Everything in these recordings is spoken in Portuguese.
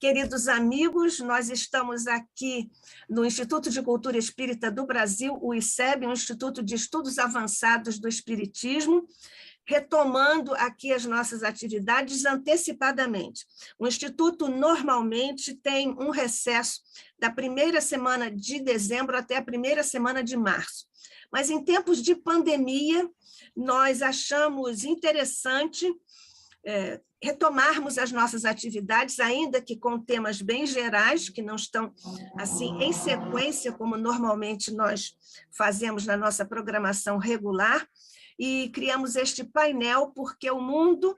Queridos amigos, nós estamos aqui no Instituto de Cultura Espírita do Brasil, o ICEB, um Instituto de Estudos Avançados do Espiritismo, retomando aqui as nossas atividades antecipadamente. O Instituto normalmente tem um recesso da primeira semana de dezembro até a primeira semana de março. Mas em tempos de pandemia, nós achamos interessante retomarmos as nossas atividades, ainda que com temas bem gerais, que não estão assim em sequência, como normalmente nós fazemos na nossa programação regular, e criamos este painel porque o mundo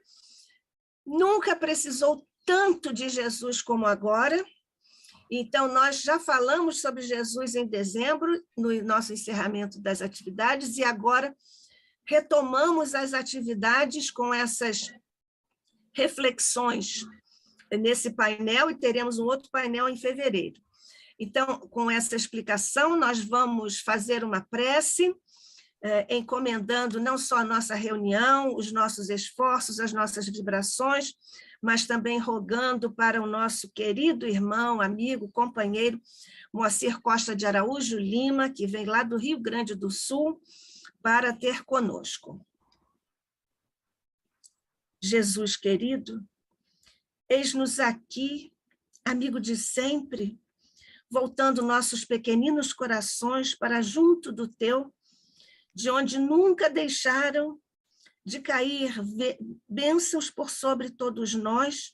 nunca precisou tanto de Jesus como agora. Então, nós já falamos sobre Jesus em dezembro, no nosso encerramento das atividades, e agora retomamos as atividades com essas reflexões nesse painel, e teremos um outro painel em fevereiro. Então, com essa explicação, nós vamos fazer uma prece, encomendando não só a nossa reunião, os nossos esforços, as nossas vibrações, mas também rogando para o nosso querido irmão, amigo, companheiro, Moacir Costa de Araújo Lima, que vem lá do Rio Grande do Sul, para ter conosco. Jesus querido, eis-nos aqui, amigo de sempre, voltando nossos pequeninos corações para junto do teu, de onde nunca deixaram de cair bênçãos por sobre todos nós,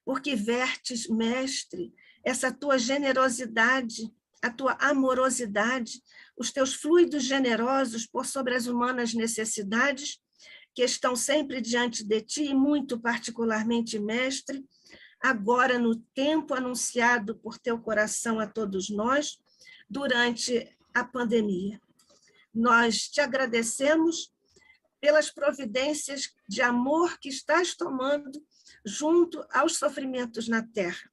porque vertes, mestre, essa tua generosidade, a tua amorosidade, os teus fluidos generosos por sobre as humanas necessidades, que estão sempre diante de ti, e muito particularmente, mestre, agora no tempo anunciado por teu coração a todos nós, durante a pandemia. Nós te agradecemos pelas providências de amor que estás tomando junto aos sofrimentos na Terra.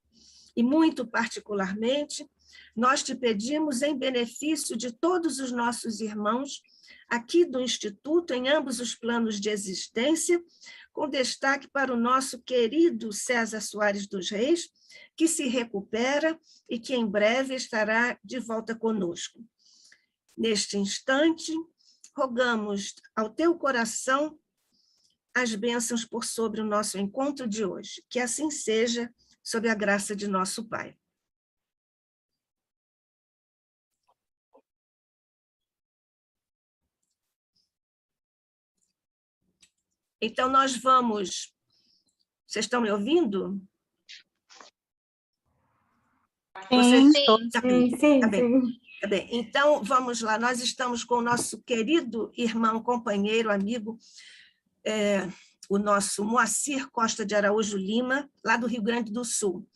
E muito particularmente, nós te pedimos em benefício de todos os nossos irmãos aqui do Instituto, em ambos os planos de existência, com destaque para o nosso querido César Soares dos Reis, que se recupera e que em breve estará de volta conosco. Neste instante, rogamos ao teu coração as bênçãos por sobre o nosso encontro de hoje. Que assim seja, sob a graça de nosso Pai. Então, nós vamos... Vocês estão me ouvindo? Sim, Tá bem. Então, vamos lá. Nós estamos com o nosso querido irmão, companheiro, amigo, o nosso Moacir Costa de Araújo Lima, lá do Rio Grande do Sul.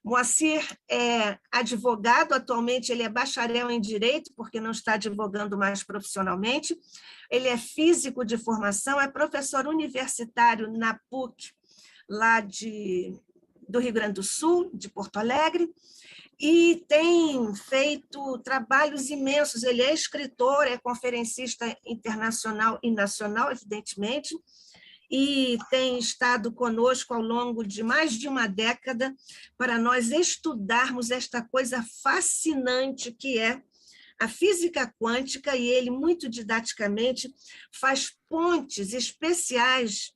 Moacir é advogado, atualmente ele é bacharel em Direito, porque não está advogando mais profissionalmente. Ele é físico de formação, é professor universitário na PUC, lá do Rio Grande do Sul, de Porto Alegre, e tem feito trabalhos imensos. Ele é escritor, é conferencista internacional e nacional, evidentemente, e tem estado conosco ao longo de mais de uma década para nós estudarmos esta coisa fascinante que é a física quântica, e ele, muito didaticamente, faz pontes especiais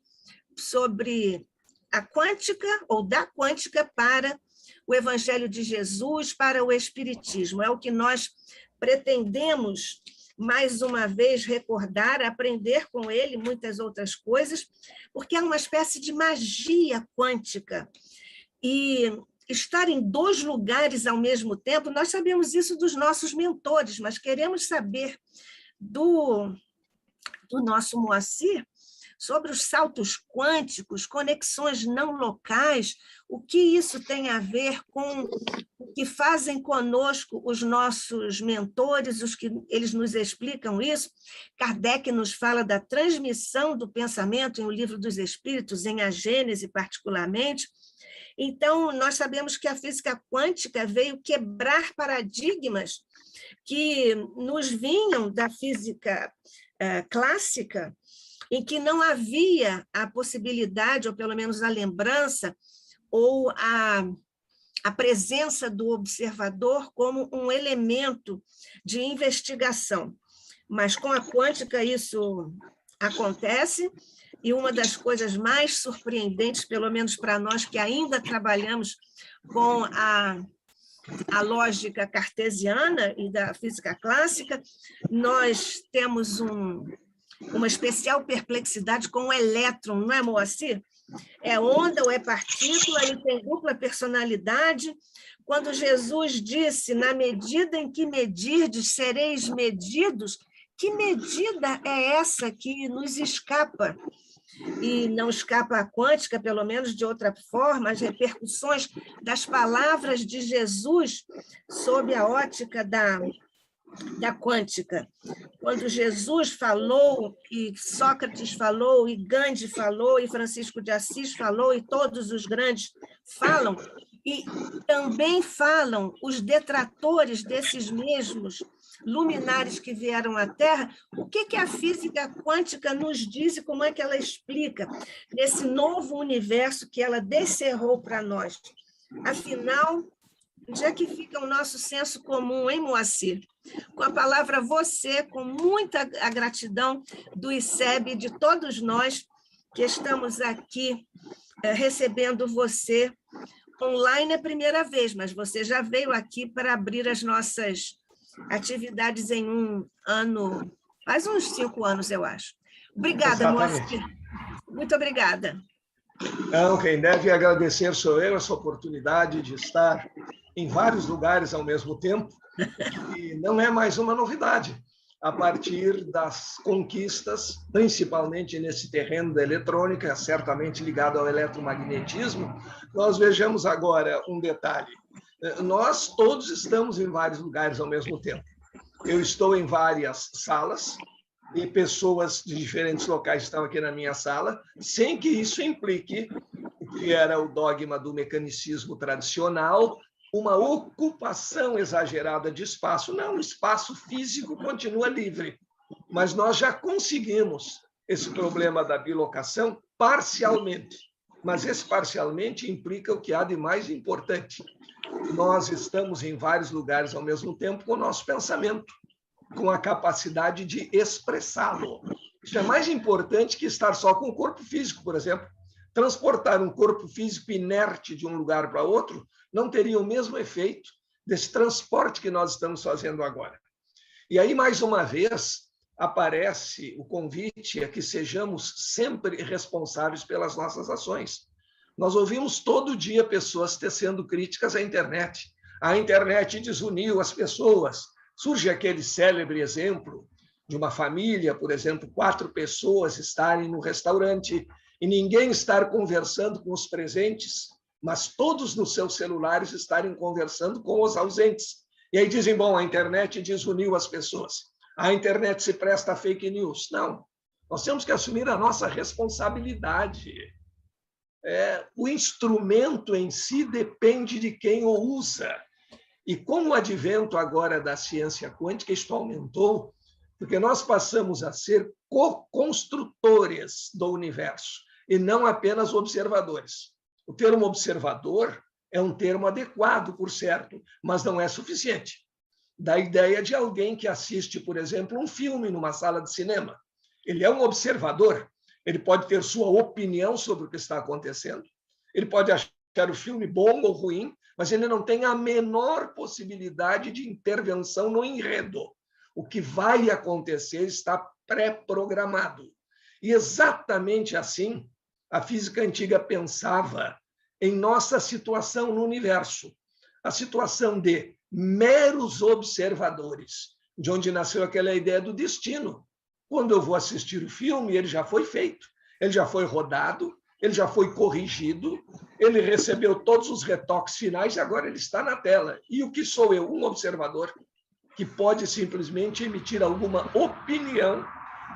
sobre a quântica, ou da quântica, para o Evangelho de Jesus, para o Espiritismo. É o que nós pretendemos, mais uma vez, recordar, aprender com ele muitas outras coisas, porque é uma espécie de magia quântica. E estar em dois lugares ao mesmo tempo, nós sabemos isso dos nossos mentores, mas queremos saber do nosso Moacir sobre os saltos quânticos, conexões não locais, o que isso tem a ver com o que fazem conosco os nossos mentores, os que eles nos explicam isso. Kardec nos fala da transmissão do pensamento em O Livro dos Espíritos, em A Gênese particularmente. Então, nós sabemos que a física quântica veio quebrar paradigmas que nos vinham da física clássica, em que não havia a possibilidade, ou pelo menos a lembrança, ou a presença do observador como um elemento de investigação. Mas com a quântica isso acontece, e uma das coisas mais surpreendentes, pelo menos para nós que ainda trabalhamos com a lógica cartesiana e da física clássica, nós temos uma especial perplexidade com o elétron, não é, Moacir? É onda ou é partícula, ele tem dupla personalidade. Quando Jesus disse, na medida em que medirdes, sereis medidos, que medida é essa que nos escapa? E não escapa a quântica, pelo menos de outra forma, as repercussões das palavras de Jesus sob a ótica da quântica. Quando Jesus falou, e Sócrates falou, e Gandhi falou, e Francisco de Assis falou, e todos os grandes falam, e também falam os detratores desses mesmos luminares que vieram à Terra, o que a física quântica nos diz e como é que ela explica nesse novo universo que ela descerrou para nós. Afinal, onde é que fica o nosso senso comum, hein, Moacir? Com a palavra você, com muita a gratidão do ICEB e de todos nós que estamos aqui recebendo você online a primeira vez, mas você já veio aqui para abrir as nossas atividades em um ano, faz uns 5 anos, eu acho. Obrigada, Moacir. Muito obrigada. Não, quem deve agradecer sou eu, essa oportunidade de estar em vários lugares ao mesmo tempo, e não é mais uma novidade. A partir das conquistas, principalmente nesse terreno da eletrônica, certamente ligado ao eletromagnetismo, nós vejamos agora um detalhe. Nós todos estamos em vários lugares ao mesmo tempo. Eu estou em várias salas, e pessoas de diferentes locais estão aqui na minha sala, sem que isso implique o que era o dogma do mecanicismo tradicional, uma ocupação exagerada de espaço. Não, o espaço físico continua livre, mas nós já conseguimos esse problema da bilocação parcialmente. Mas esse parcialmente implica o que há de mais importante. Nós estamos em vários lugares ao mesmo tempo com o nosso pensamento, com a capacidade de expressá-lo. Isso é mais importante que estar só com o corpo físico, por exemplo. Transportar um corpo físico inerte de um lugar para outro não teria o mesmo efeito desse transporte que nós estamos fazendo agora. E aí, mais uma vez, aparece o convite a que sejamos sempre responsáveis pelas nossas ações. Nós ouvimos todo dia pessoas tecendo críticas à internet. A internet desuniu as pessoas. Surge aquele célebre exemplo de uma família, por exemplo, 4 pessoas estarem no restaurante e ninguém estar conversando com os presentes, mas todos nos seus celulares estarem conversando com os ausentes. E aí dizem, bom, a internet desuniu as pessoas. A internet se presta a fake news. Não, nós temos que assumir a nossa responsabilidade. O instrumento em si depende de quem o usa. E com o advento agora da ciência quântica, isto aumentou, porque nós passamos a ser co-construtores do universo, e não apenas observadores. O termo observador é um termo adequado, por certo, mas não é suficiente. Da ideia de alguém que assiste, por exemplo, um filme numa sala de cinema. Ele é um observador, ele pode ter sua opinião sobre o que está acontecendo, ele pode achar o filme bom ou ruim, mas ele não tem a menor possibilidade de intervenção no enredo. O que vai acontecer está pré-programado. E exatamente assim, a física antiga pensava em nossa situação no universo, a situação de meros observadores, de onde nasceu aquela ideia do destino. Quando eu vou assistir o filme, ele já foi feito, ele já foi rodado, ele já foi corrigido, ele recebeu todos os retoques finais e agora ele está na tela. E o que sou eu? Um observador que pode simplesmente emitir alguma opinião,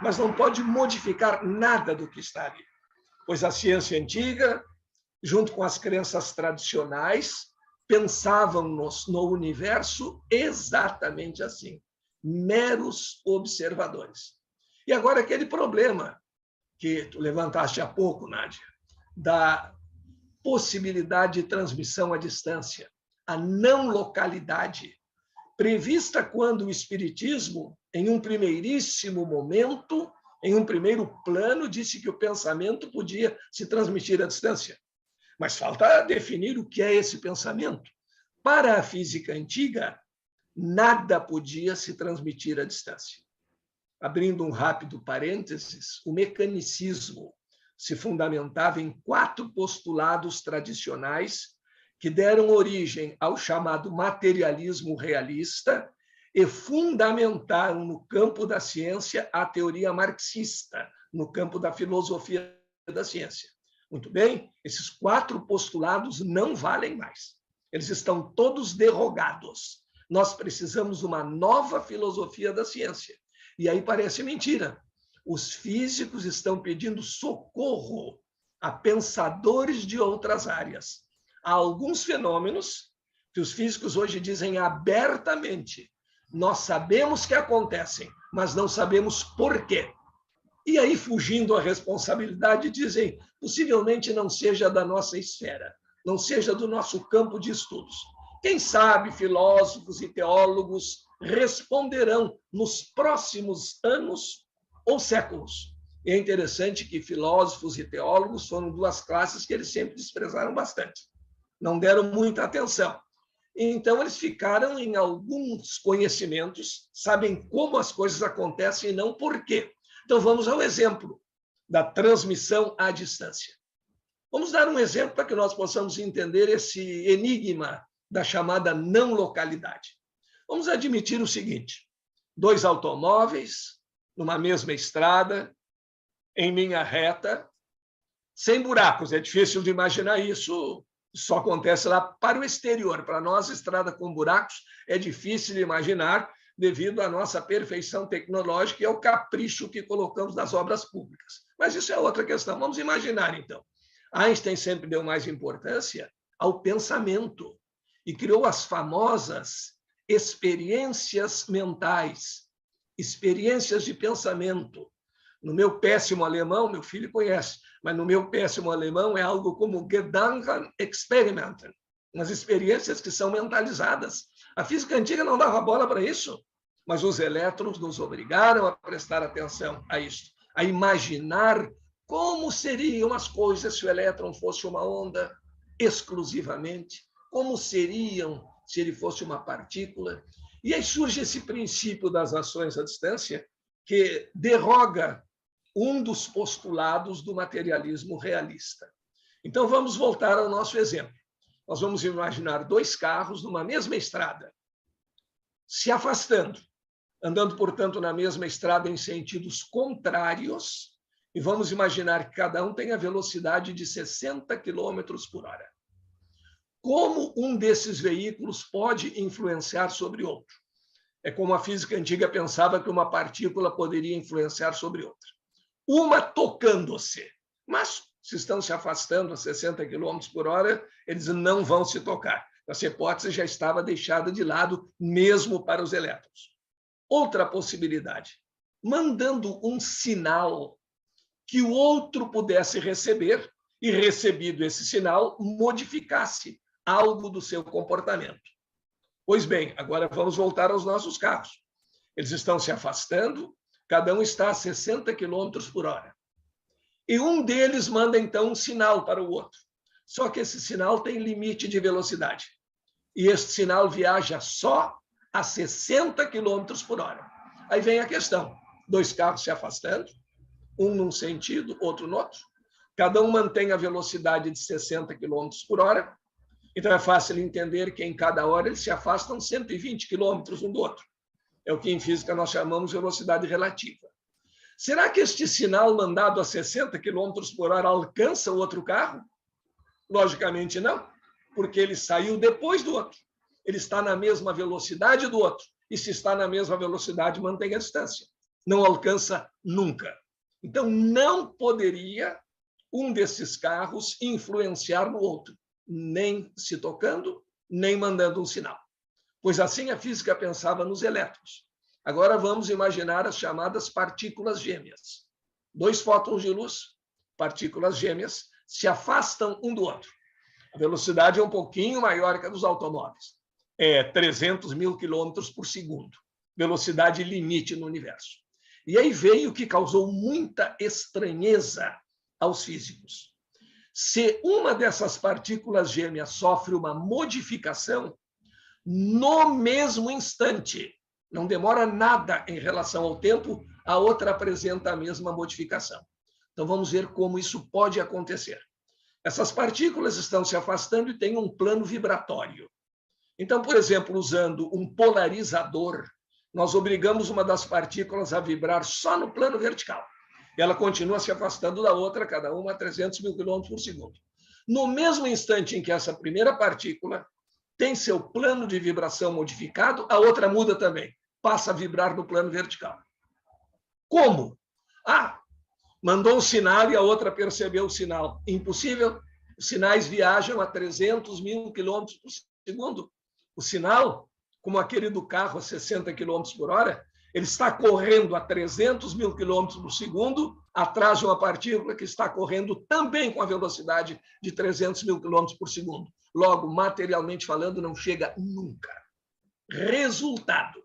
mas não pode modificar nada do que está ali. Pois a ciência antiga, junto com as crenças tradicionais, pensavam no universo exatamente assim, meros observadores. E agora aquele problema que tu levantaste há pouco, Nádia, da possibilidade de transmissão à distância, a não localidade, prevista quando o Espiritismo, em um primeiríssimo momento, em um primeiro plano, disse que o pensamento podia se transmitir à distância. Mas falta definir o que é esse pensamento. Para a física antiga, nada podia se transmitir à distância. Abrindo um rápido parênteses, o mecanicismo se fundamentava em 4 postulados tradicionais que deram origem ao chamado materialismo realista e fundamentaram no campo da ciência a teoria marxista, no campo da filosofia da ciência. Muito bem, esses 4 postulados não valem mais. Eles estão todos derrogados. Nós precisamos de uma nova filosofia da ciência. E aí parece mentira. Os físicos estão pedindo socorro a pensadores de outras áreas. Há alguns fenômenos que os físicos hoje dizem abertamente: nós sabemos que acontecem, mas não sabemos por quê. E aí, fugindo à responsabilidade, dizem: possivelmente não seja da nossa esfera, não seja do nosso campo de estudos. Quem sabe filósofos e teólogos responderão nos próximos anos ou séculos. E é interessante que filósofos e teólogos foram 2 classes que eles sempre desprezaram bastante. Não deram muita atenção. Então, eles ficaram em alguns conhecimentos, sabem como as coisas acontecem e não por quê. Então, vamos ao exemplo da transmissão à distância. Vamos dar um exemplo para que nós possamos entender esse enigma da chamada não localidade. Vamos admitir o seguinte: 2 automóveis numa mesma estrada, em linha reta, sem buracos. É difícil de imaginar isso, só acontece lá para o exterior. Para nós, estrada com buracos é difícil de imaginar devido à nossa perfeição tecnológica e ao capricho que colocamos nas obras públicas. Mas isso é outra questão. Vamos imaginar, então. Einstein sempre deu mais importância ao pensamento e criou as famosas experiências mentais, experiências de pensamento. No meu péssimo alemão, meu filho conhece, mas no meu péssimo alemão é algo como Gedankenexperimenten, umas experiências que são mentalizadas. A física antiga não dava bola para isso, mas os elétrons nos obrigaram a prestar atenção a isso, a imaginar como seriam as coisas se o elétron fosse uma onda exclusivamente, como seriam se ele fosse uma partícula. E aí surge esse princípio das ações à distância, que derroga um dos postulados do materialismo realista. Então, vamos voltar ao nosso exemplo. Nós vamos imaginar 2 carros numa mesma estrada, se afastando, andando, portanto, na mesma estrada em sentidos contrários, e vamos imaginar que cada um tem a velocidade de 60 km por hora. Como um desses veículos pode influenciar sobre outro? É como a física antiga pensava que uma partícula poderia influenciar sobre outra. Uma tocando-se, mas se estão se afastando a 60 km por hora, eles não vão se tocar. Essa hipótese já estava deixada de lado, mesmo para os elétrons. Outra possibilidade, mandando um sinal que o outro pudesse receber, e recebido esse sinal, modificasse algo do seu comportamento. Pois bem, agora vamos voltar aos nossos carros. Eles estão se afastando, cada um está a 60 km por hora. E um deles manda, então, um sinal para o outro. Só que esse sinal tem limite de velocidade. E este sinal viaja só a 60 km por hora. Aí vem a questão: 2 carros se afastando, um num sentido, outro no outro. Cada um mantém a velocidade de 60 km por hora. Então, é fácil entender que em cada hora eles se afastam 120 km um do outro. É o que em física nós chamamos de velocidade relativa. Será que este sinal mandado a 60 km por hora alcança o outro carro? Logicamente não, porque ele saiu depois do outro. Ele está na mesma velocidade do outro. E se está na mesma velocidade, mantém a distância. Não alcança nunca. Então, não poderia um desses carros influenciar no outro, nem se tocando, nem mandando um sinal. Pois assim a física pensava nos elétrons. Agora vamos imaginar as chamadas partículas gêmeas. 2 fótons de luz, partículas gêmeas, se afastam um do outro. A velocidade é um pouquinho maior que a dos automóveis. É 300 mil quilômetros por segundo. Velocidade limite no universo. E aí veio o que causou muita estranheza aos físicos. Se uma dessas partículas gêmeas sofre uma modificação, no mesmo instante, não demora nada em relação ao tempo, a outra apresenta a mesma modificação. Então vamos ver como isso pode acontecer. Essas partículas estão se afastando e têm um plano vibratório. Então, por exemplo, usando um polarizador, nós obrigamos uma das partículas a vibrar só no plano vertical. E ela continua se afastando da outra, cada uma a 300 mil quilômetros por segundo. No mesmo instante em que essa primeira partícula tem seu plano de vibração modificado, a outra muda também, passa a vibrar no plano vertical. Como? Mandou um sinal e a outra percebeu o sinal. Impossível. Os sinais viajam a 300 mil quilômetros por segundo. O sinal, como aquele do carro a 60 quilômetros por hora, ele está correndo a 300 mil quilômetros por segundo atrás de uma partícula que está correndo também com a velocidade de 300 mil quilômetros por segundo. Logo, materialmente falando, não chega nunca. Resultado.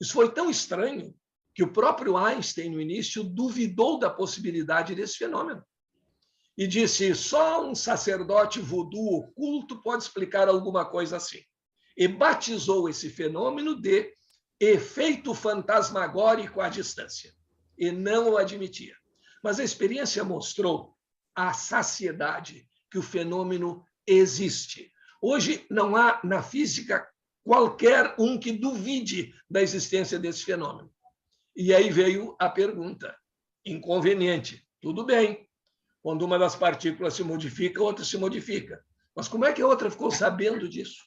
Isso foi tão estranho que o próprio Einstein, no início, duvidou da possibilidade desse fenômeno. E disse, só um sacerdote voodoo oculto pode explicar alguma coisa assim. E batizou esse fenômeno de efeito fantasmagórico à distância. E não o admitia. Mas a experiência mostrou à saciedade que o fenômeno existe. Hoje não há na física qualquer um que duvide da existência desse fenômeno. E aí veio a pergunta, inconveniente. Tudo bem, quando uma das partículas se modifica, a outra se modifica. Mas como é que a outra ficou sabendo disso?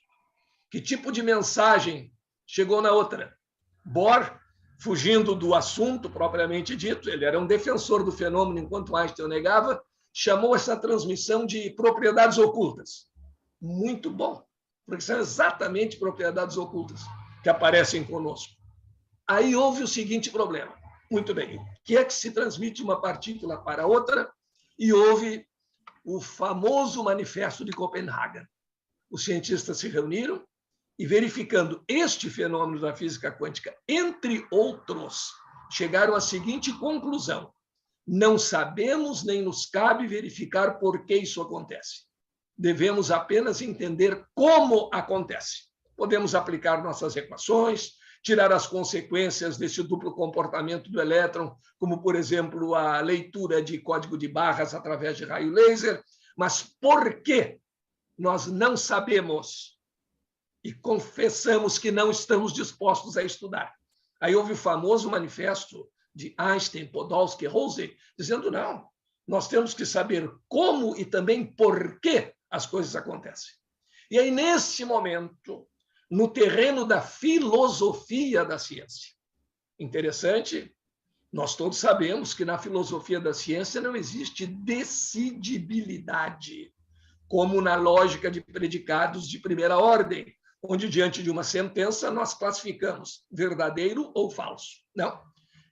Que tipo de mensagem chegou na outra? Bohr, fugindo do assunto propriamente dito, ele era um defensor do fenômeno enquanto Einstein o negava, chamou essa transmissão de propriedades ocultas. Muito bom, porque são exatamente propriedades ocultas que aparecem conosco. Aí houve o seguinte problema. Muito bem, o que é que se transmite uma partícula para outra? E houve o famoso Manifesto de Copenhague. Os cientistas se reuniram e, verificando este fenômeno da física quântica, entre outros, chegaram à seguinte conclusão: não sabemos nem nos cabe verificar por que isso acontece. Devemos apenas entender como acontece. Podemos aplicar nossas equações, tirar as consequências desse duplo comportamento do elétron, como, por exemplo, a leitura de código de barras através de raio laser, mas por que nós não sabemos e confessamos que não estamos dispostos a estudar? Aí houve o famoso manifesto de Einstein, Podolsky e Rose, dizendo, não, nós temos que saber como e também por que as coisas acontecem. E aí, nesse momento, no terreno da filosofia da ciência. Interessante, nós todos sabemos que na filosofia da ciência não existe decidibilidade, como na lógica de predicados de primeira ordem, onde, diante de uma sentença, nós classificamos verdadeiro ou falso. Não.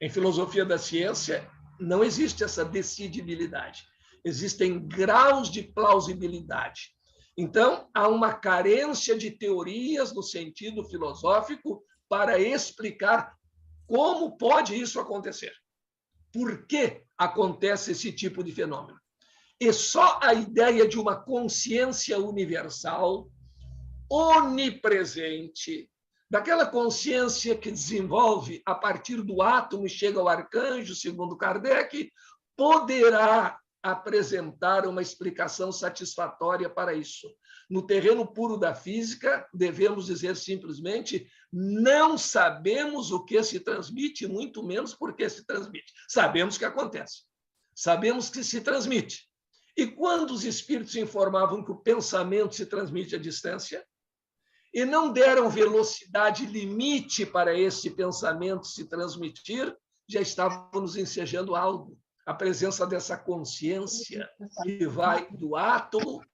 Em filosofia da ciência, não existe essa decidibilidade. Existem graus de plausibilidade. Então, há uma carência de teorias no sentido filosófico para explicar como pode isso acontecer. Por que acontece esse tipo de fenômeno? E só a ideia de uma consciência universal, onipresente, daquela consciência que desenvolve a partir do átomo e chega ao arcanjo, segundo Kardec, poderá apresentar uma explicação satisfatória para isso. No terreno puro da física, devemos dizer simplesmente, não sabemos o que se transmite, muito menos por que se transmite. Sabemos que acontece. Sabemos que se transmite. E quando os espíritos informavam que o pensamento se transmite à distância, e não deram velocidade limite para esse pensamento se transmitir, já estavam nos ensejando algo. A presença dessa consciência que vai do átomo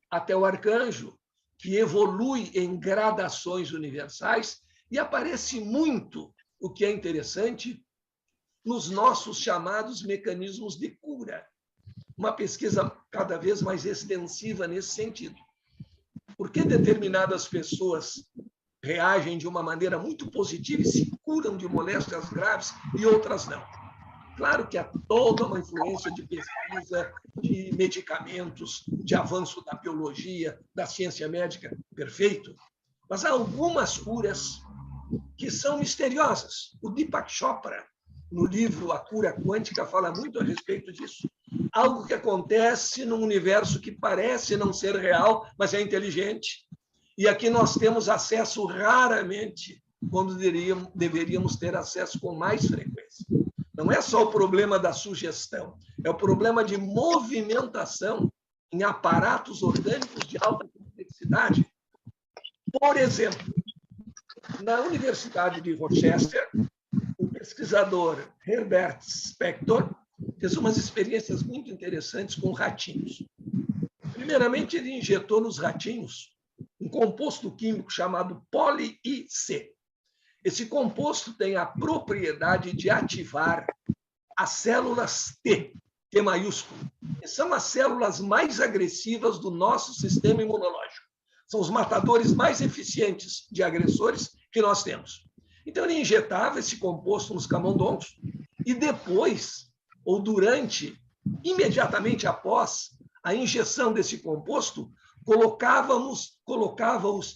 até o arcanjo, que evolui em gradações universais e aparece muito, o que é interessante, nos nossos chamados mecanismos de cura. Uma pesquisa cada vez mais extensiva nesse sentido. Por que determinadas pessoas reagem de uma maneira muito positiva e se curam de moléstias graves e outras não? Claro que há toda uma influência de pesquisa, de medicamentos, de avanço da biologia, da ciência médica, perfeito. Mas há algumas curas que são misteriosas. O Deepak Chopra, no livro A Cura Quântica, fala muito a respeito disso. Algo que acontece num universo que parece não ser real, mas é inteligente. E aqui nós temos acesso raramente, quando deveríamos ter acesso com mais frequência. Não é só o problema da sugestão, é o problema de movimentação em aparatos orgânicos de alta complexidade. Por exemplo, na Universidade de Rochester, o pesquisador Herbert Spector fez umas experiências muito interessantes com ratinhos. Primeiramente, ele injetou nos ratinhos um composto químico chamado poli-IC. Esse composto tem a propriedade de ativar as células T, T maiúsculo, que são as células mais agressivas do nosso sistema imunológico. São os matadores mais eficientes de agressores que nós temos. Então, ele injetava esse composto nos camundongos e depois, ou durante, imediatamente após a injeção desse composto, colocava-os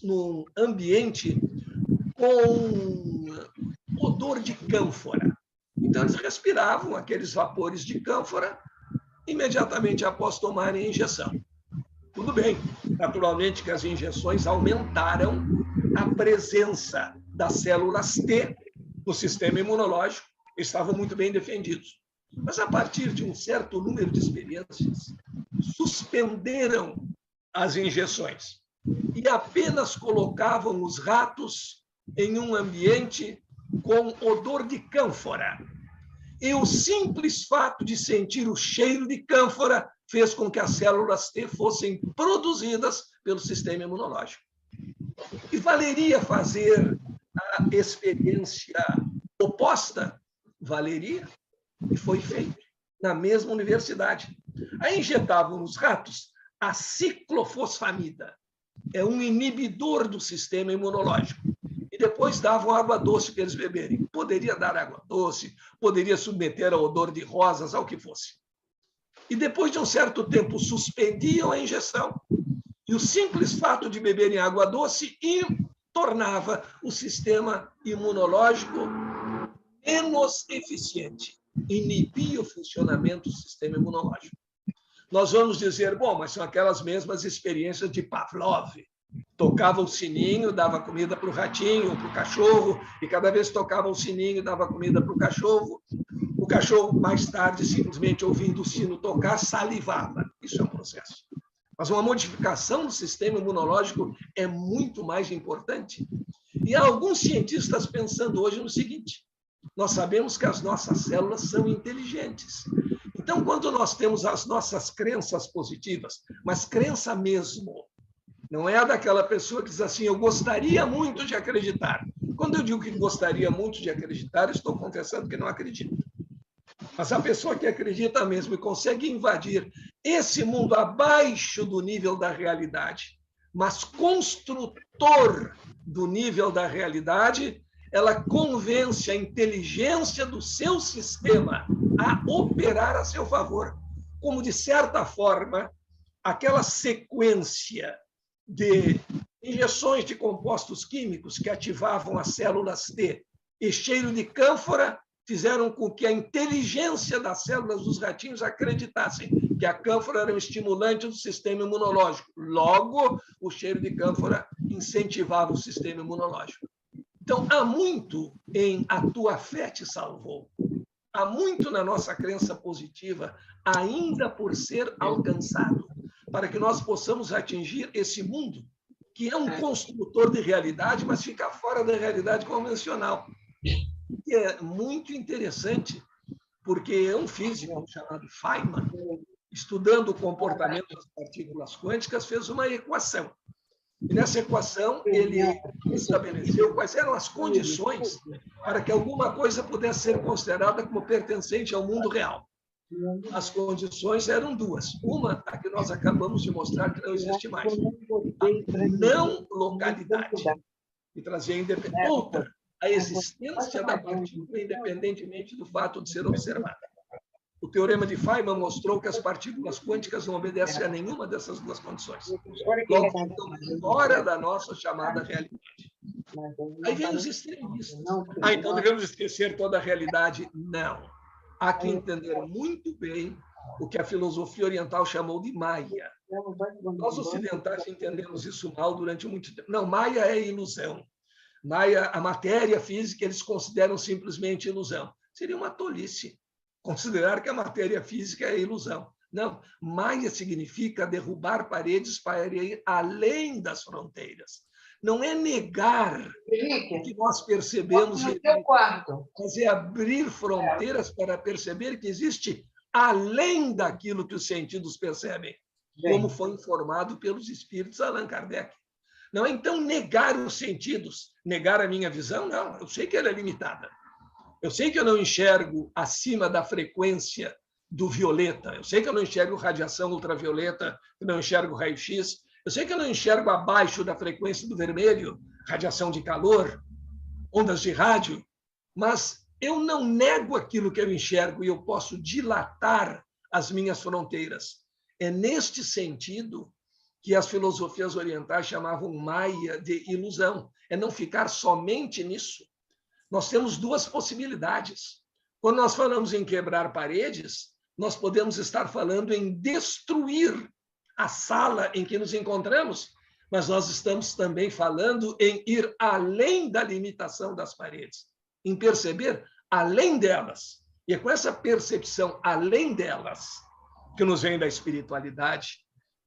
num ambiente com odor de cânfora. Então, eles respiravam aqueles vapores de cânfora imediatamente após tomarem a injeção. Tudo bem, naturalmente que as injeções aumentaram a presença das células T no sistema imunológico, estavam muito bem defendidos. Mas, a partir de um certo número de experiências, suspenderam as injeções e apenas colocavam os ratos em um ambiente com odor de cânfora. E o simples fato de sentir o cheiro de cânfora fez com que as células T fossem produzidas pelo sistema imunológico. E valeria fazer a experiência oposta? Valeria. E foi feito na mesma universidade. Aí injetavam nos ratos a ciclofosfamida. É um inibidor do sistema imunológico. E depois davam água doce para eles beberem. Poderia dar água doce, poderia submeter ao odor de rosas, ao que fosse. E depois de um certo tempo suspendiam a injeção. E o simples fato de beberem água doce tornava o sistema imunológico menos eficiente. Inibia o funcionamento do sistema imunológico. Nós vamos dizer, bom, mas são aquelas mesmas experiências de Pavlov. Tocava o sininho, dava comida para o ratinho, para o cachorro, e cada vez que tocava o sininho, dava comida para o cachorro, mais tarde, simplesmente ouvindo o sino tocar, salivava. Isso é um processo. Mas uma modificação do sistema imunológico é muito mais importante. E há alguns cientistas pensando hoje no seguinte: nós sabemos que as nossas células são inteligentes. Então, quando nós temos as nossas crenças positivas, mas crença mesmo, não é a daquela pessoa que diz assim, eu gostaria muito de acreditar. Quando eu digo que gostaria muito de acreditar, eu estou confessando que não acredito. Mas a pessoa que acredita mesmo e consegue invadir esse mundo abaixo do nível da realidade, mas construtor do nível da realidade, ela convence a inteligência do seu sistema a operar a seu favor. Como, de certa forma, aquela sequência de injeções de compostos químicos que ativavam as células T e cheiro de cânfora fizeram com que a inteligência das células dos ratinhos acreditassem que a cânfora era um estimulante do sistema imunológico. Logo, o cheiro de cânfora incentivava o sistema imunológico. Então, há muito em a tua fé te salvou. Há muito na nossa crença positiva ainda por ser alcançado, para que nós possamos atingir esse mundo, que é um construtor de realidade, mas fica fora da realidade convencional. E é muito interessante, porque um físico chamado Feynman, estudando o comportamento das partículas quânticas, fez uma equação. E nessa equação, ele estabeleceu quais eram as condições para que alguma coisa pudesse ser considerada como pertencente ao mundo real. as condições eram duas. Uma, a que nós acabamos de mostrar que não existe mais. A não localidade. E trazer a independência. Outra, a existência da partícula independentemente do fato de ser observada. O teorema de Feynman mostrou que as partículas quânticas não obedecem a nenhuma dessas duas condições. Logo, estão fora da nossa chamada realidade. Aí vem os extremistas. Então devemos esquecer toda a realidade? Não. Há que entender muito bem o que a filosofia oriental chamou de Maya. Nós ocidentais entendemos isso mal durante muito tempo. Não, Maya é ilusão. Maya, a matéria física, eles consideram simplesmente ilusão. Seria uma tolice considerar que a matéria física é ilusão. Não, Maya significa derrubar paredes para ir além das fronteiras. Não é negar o que nós percebemos, mas é abrir fronteiras para perceber que existe além daquilo que os sentidos percebem, como foi informado pelos espíritos Allan Kardec. Não é, então, negar os sentidos, negar a minha visão, não. Eu sei que ela é limitada. Eu sei que eu não enxergo acima da frequência do violeta. Eu sei que eu não enxergo radiação ultravioleta, eu não enxergo raio-x. Eu sei que eu não enxergo abaixo da frequência do vermelho, radiação de calor, ondas de rádio, mas eu não nego aquilo que eu enxergo e eu posso dilatar as minhas fronteiras. É neste sentido que as filosofias orientais chamavam Maya de ilusão. É não ficar somente nisso. Nós temos duas possibilidades. Quando nós falamos em quebrar paredes, nós podemos estar falando em destruir a sala em que nos encontramos, mas nós estamos também falando em ir além da limitação das paredes, em perceber além delas. E é com essa percepção além delas, que nos vem da espiritualidade,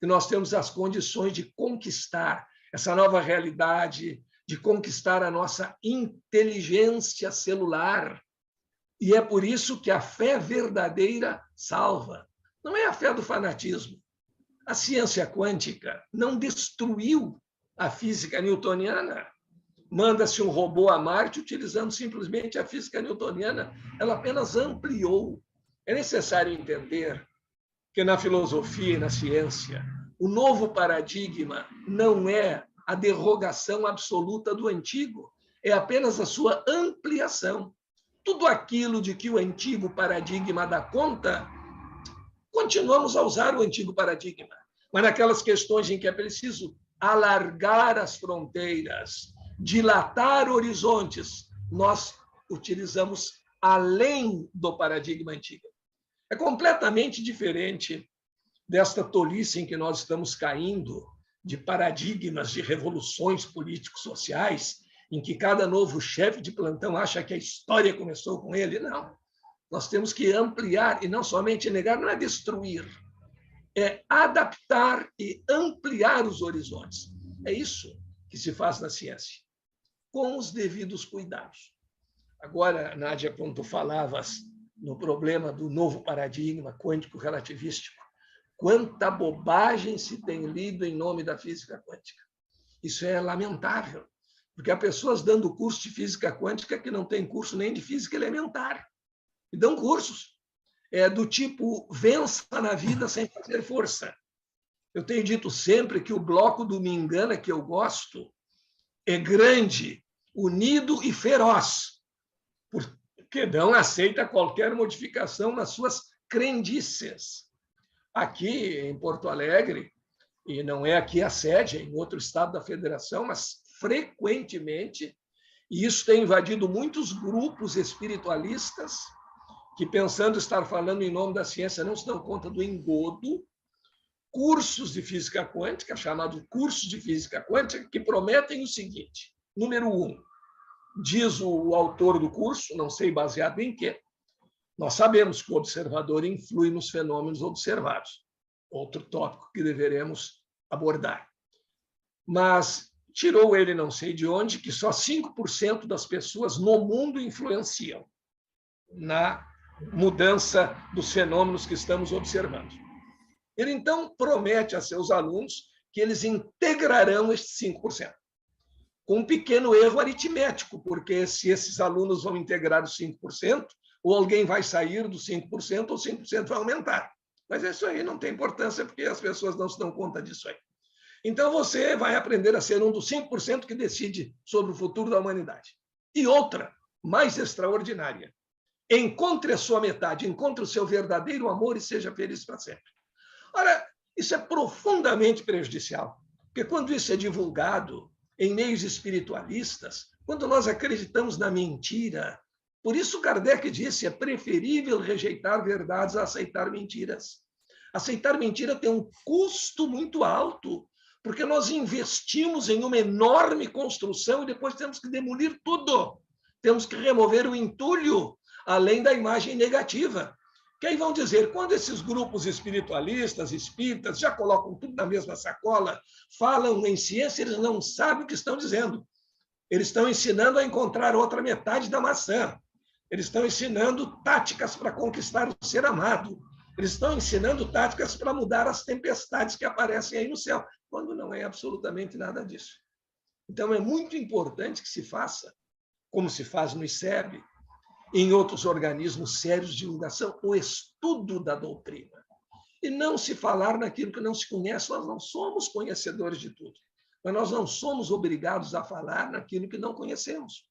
que nós temos as condições de conquistar essa nova realidade, de conquistar a nossa inteligência celular. E é por isso que a fé verdadeira salva. Não é a fé do fanatismo. A ciência quântica não destruiu a física newtoniana. Manda-se um robô a Marte utilizando simplesmente a física newtoniana. Ela apenas ampliou. É necessário entender que na filosofia e na ciência, o novo paradigma não é a derrogação absoluta do antigo, é apenas a sua ampliação. Tudo aquilo de que o antigo paradigma dá conta, continuamos a usar o antigo paradigma, mas naquelas questões em que é preciso alargar as fronteiras, dilatar horizontes, nós utilizamos além do paradigma antigo. É completamente diferente desta tolice em que nós estamos caindo, de paradigmas de revoluções político-sociais, em que cada novo chefe de plantão acha que a história começou com ele. Não. Nós temos que ampliar, e não somente negar, não é destruir, é adaptar e ampliar os horizontes. É isso que se faz na ciência, com os devidos cuidados. Agora, Nádia, quando tu falavas no problema do novo paradigma quântico-relativístico, quanta bobagem se tem lido em nome da física quântica. Isso é lamentável, porque há pessoas dando curso de física quântica que não têm curso nem de física elementar. E dão cursos do tipo vença na vida sem fazer força. Eu tenho dito sempre que o bloco do Me Engana, que eu gosto, é grande, unido e feroz, porque não aceita qualquer modificação nas suas crendices. Aqui em Porto Alegre, e não é aqui a sede, é em outro estado da federação, mas frequentemente, e isso tem invadido muitos grupos espiritualistas que, pensando estar falando em nome da ciência, não se dão conta do engodo, cursos de física quântica, chamados cursos de física quântica, que prometem o seguinte: número 1, diz o autor do curso, não sei baseado em quê, nós sabemos que o observador influi nos fenômenos observados. Outro tópico que deveremos abordar. Mas tirou ele não sei de onde que só 5% das pessoas no mundo influenciam na mudança dos fenômenos que estamos observando. Ele, então, promete a seus alunos que eles integrarão estes 5%. Com um pequeno erro aritmético, porque se esses alunos vão integrar os 5%, Ou alguém vai sair dos 5% ou 5% vai aumentar. Mas isso aí não tem importância, porque as pessoas não se dão conta disso aí. Então, você vai aprender a ser um dos 5% que decide sobre o futuro da humanidade. E outra, mais extraordinária. Encontre a sua metade, encontre o seu verdadeiro amor e seja feliz para sempre. Ora, isso é profundamente prejudicial, porque quando isso é divulgado em meios espiritualistas, quando nós acreditamos na mentira, por isso Kardec disse, é preferível rejeitar verdades a aceitar mentiras. Aceitar mentira tem um custo muito alto, porque nós investimos em uma enorme construção e depois temos que demolir tudo. Temos que remover o entulho, além da imagem negativa. Que aí vão dizer, quando esses grupos espiritualistas, espíritas, já colocam tudo na mesma sacola, falam em ciência, eles não sabem o que estão dizendo. Eles estão ensinando a encontrar outra metade da maçã. Eles estão ensinando táticas para conquistar o ser amado. Eles estão ensinando táticas para mudar as tempestades que aparecem aí no céu, quando não é absolutamente nada disso. Então, é muito importante que se faça, como se faz no ICEB, em outros organismos sérios de divulgação, o estudo da doutrina. E não se falar naquilo que não se conhece. Nós não somos conhecedores de tudo, mas nós não somos obrigados a falar naquilo que não conhecemos.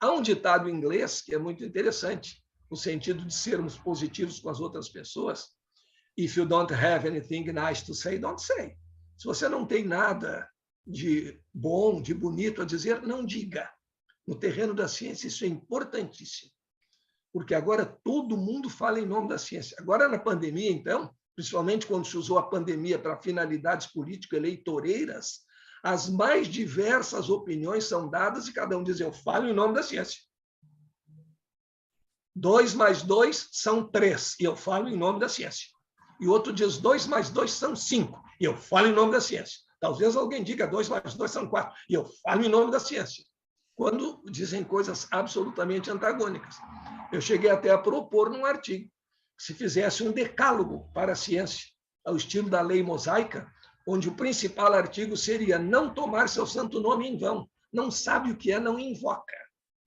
Há um ditado em inglês que é muito interessante, no sentido de sermos positivos com as outras pessoas. If you don't have anything nice to say, don't say. Se você não tem nada de bom, de bonito a dizer, não diga. No terreno da ciência, isso é importantíssimo. Porque agora todo mundo fala em nome da ciência. Agora, na pandemia, então, principalmente quando se usou a pandemia para finalidades político-eleitoreiras, as mais diversas opiniões são dadas e cada um diz, eu falo em nome da ciência. 2 mais 2 são 3, e eu falo em nome da ciência. E outro diz, 2 mais 2 são 5, e eu falo em nome da ciência. Talvez alguém diga, 2 mais 2 são 4, e eu falo em nome da ciência. Quando dizem coisas absolutamente antagônicas. Eu cheguei até a propor num artigo que se fizesse um decálogo para a ciência, ao estilo da lei mosaica, onde o principal artigo seria não tomar seu santo nome em vão. Não sabe o que é, não invoca.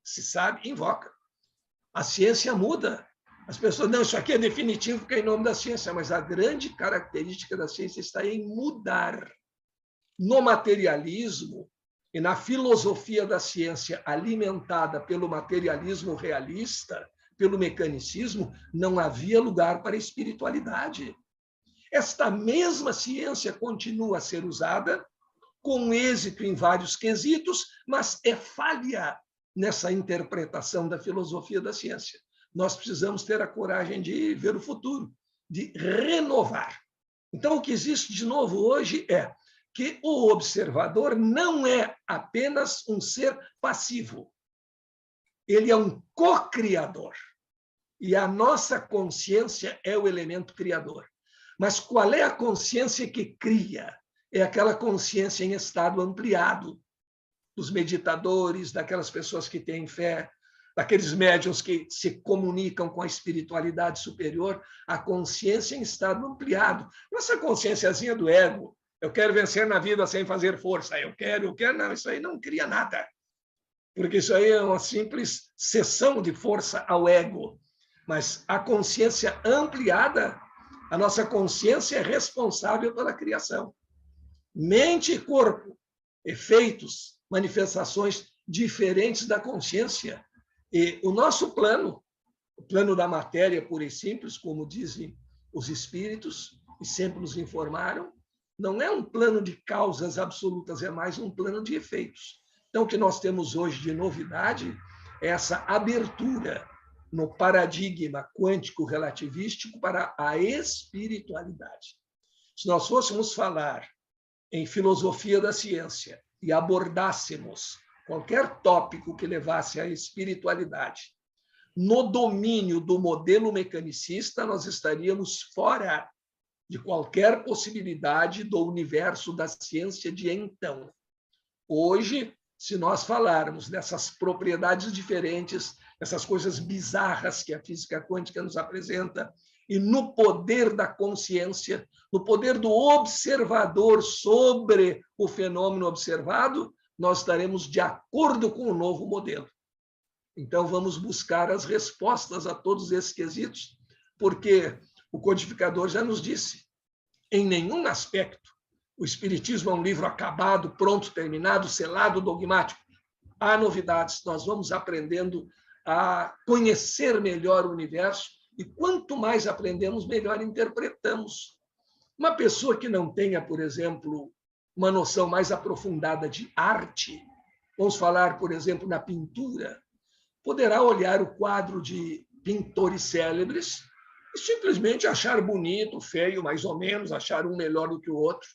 Se sabe, invoca. A ciência muda. As pessoas, não, isso aqui é definitivo porque é em nome da ciência, mas a grande característica da ciência está em mudar. No materialismo e na filosofia da ciência alimentada pelo materialismo realista, pelo mecanicismo, não havia lugar para a espiritualidade. Esta mesma ciência continua a ser usada com êxito em vários quesitos, mas é falha nessa interpretação da filosofia da ciência. Nós precisamos ter a coragem de ver o futuro, de renovar. Então, o que existe de novo hoje é que o observador não é apenas um ser passivo. Ele é um co-criador. E a nossa consciência é o elemento criador. Mas qual é a consciência que cria? É aquela consciência em estado ampliado, dos meditadores, daquelas pessoas que têm fé, daqueles médiuns que se comunicam com a espiritualidade superior, a consciência em estado ampliado. Não essa consciênciazinha do ego, eu quero vencer na vida sem fazer força, eu quero, não, isso aí não cria nada, porque isso aí é uma simples cessão de força ao ego. Mas a consciência ampliada, a nossa consciência é responsável pela criação. Mente e corpo, efeitos, manifestações diferentes da consciência. E o nosso plano, o plano da matéria pura e simples, como dizem os espíritos, e sempre nos informaram, não é um plano de causas absolutas, é mais um plano de efeitos. Então, o que nós temos hoje de novidade é essa abertura no paradigma quântico-relativístico para a espiritualidade. Se nós fôssemos falar em filosofia da ciência e abordássemos qualquer tópico que levasse à espiritualidade, no domínio do modelo mecanicista, nós estaríamos fora de qualquer possibilidade do universo da ciência de então. Hoje, se nós falarmos dessas propriedades diferentes, essas coisas bizarras que a física quântica nos apresenta, e no poder da consciência, no poder do observador sobre o fenômeno observado, nós estaremos de acordo com o novo modelo. Então, vamos buscar as respostas a todos esses quesitos, porque o codificador já nos disse, em nenhum aspecto, o Espiritismo é um livro acabado, pronto, terminado, selado, dogmático. Há novidades, nós vamos aprendendo a conhecer melhor o universo, e quanto mais aprendemos, melhor interpretamos. Uma pessoa que não tenha, por exemplo, uma noção mais aprofundada de arte, vamos falar, por exemplo, na pintura, poderá olhar o quadro de pintores célebres e simplesmente achar bonito, feio, mais ou menos, achar um melhor do que o outro.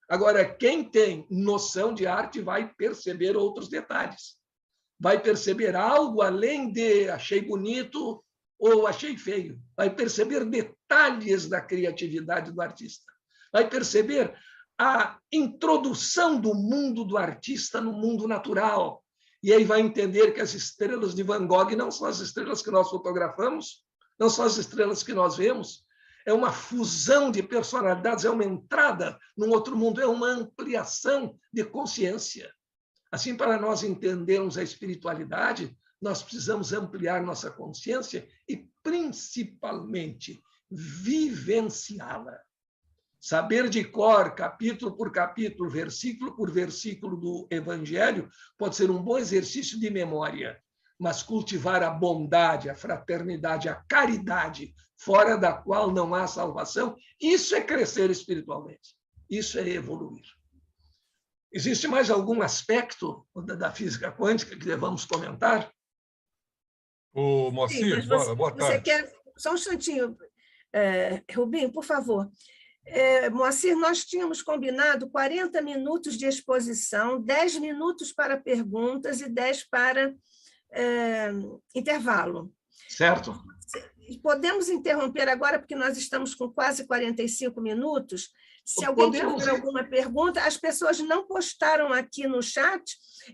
Agora, quem tem noção de arte vai perceber outros detalhes. Vai perceber algo além de achei bonito ou achei feio. Vai perceber detalhes da criatividade do artista. Vai perceber a introdução do mundo do artista no mundo natural. E aí vai entender que as estrelas de Van Gogh não são as estrelas que nós fotografamos, não são as estrelas que nós vemos. É uma fusão de personalidades, é uma entrada num outro mundo, é uma ampliação de consciência. Assim, para nós entendermos a espiritualidade, nós precisamos ampliar nossa consciência e, principalmente, vivenciá-la. Saber de cor, capítulo por capítulo, versículo por versículo do Evangelho, pode ser um bom exercício de memória, mas cultivar a bondade, a fraternidade, a caridade, fora da qual não há salvação, isso é crescer espiritualmente, isso é evoluir. Existe mais algum aspecto da física quântica que devamos comentar? Ô, Moacir, boa tarde. Você quer... Só um instantinho, Rubinho, por favor. Moacir, nós tínhamos combinado 40 minutos de exposição, 10 minutos para perguntas e 10 para intervalo. Certo. Podemos interromper agora, porque nós estamos com quase 45 minutos. Se alguém tiver alguma pergunta, as pessoas não postaram aqui no chat.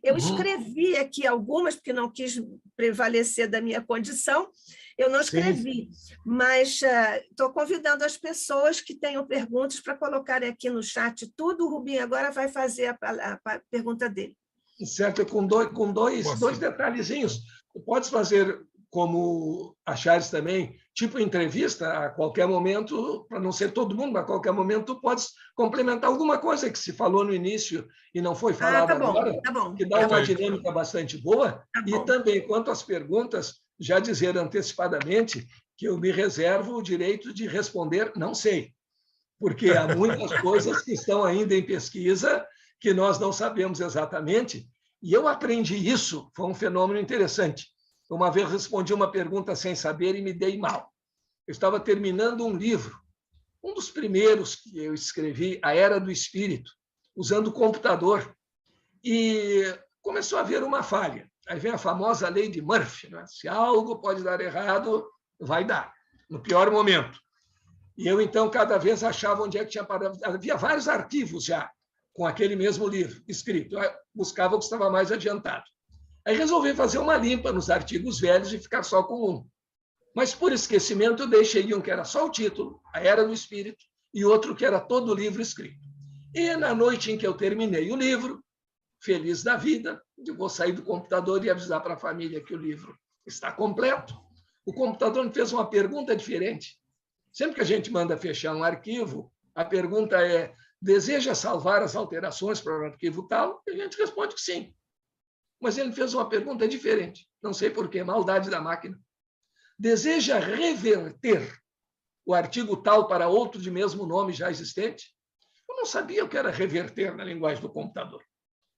Eu escrevi aqui algumas, porque não quis prevalecer da minha condição. Eu não escrevi, mas estou convidando as pessoas que tenham perguntas para colocarem aqui no chat tudo. O Rubinho agora vai fazer a pergunta dele. Certo, com dois detalhezinhos. Pode fazer como achares também, tipo entrevista, a qualquer momento, para não ser todo mundo, mas a qualquer momento tu podes complementar alguma coisa que se falou no início e não foi falado agora, que dá uma dinâmica bastante boa. E também, quanto às perguntas, já dizer antecipadamente que eu me reservo o direito de responder não sei, porque há muitas coisas que estão ainda em pesquisa que nós não sabemos exatamente, e eu aprendi isso, foi um fenômeno interessante. Uma vez respondi uma pergunta sem saber e me dei mal. Eu estava terminando um livro, um dos primeiros que eu escrevi, A Era do Espírito, usando o computador, e começou a haver uma falha. Aí vem a famosa lei de Murphy, né? Se algo pode dar errado, vai dar, no pior momento. E eu, então, cada vez achava onde é que tinha parado. Havia vários arquivos já com aquele mesmo livro escrito. Eu buscava o que estava mais adiantado. Aí resolvi fazer uma limpa nos artigos velhos e ficar só com um. Mas, por esquecimento, eu deixei um que era só o título, A Era do Espírito, e outro que era todo o livro escrito. E, na noite em que eu terminei o livro, feliz da vida, eu vou sair do computador e avisar para a família que o livro está completo. O computador me fez uma pergunta diferente. Sempre que a gente manda fechar um arquivo, a pergunta é: deseja salvar as alterações para o arquivo tal? E a gente responde que sim. Mas ele fez uma pergunta diferente. Não sei por quê, maldade da máquina. Deseja reverter o artigo tal para outro de mesmo nome já existente? Eu não sabia o que era reverter na linguagem do computador.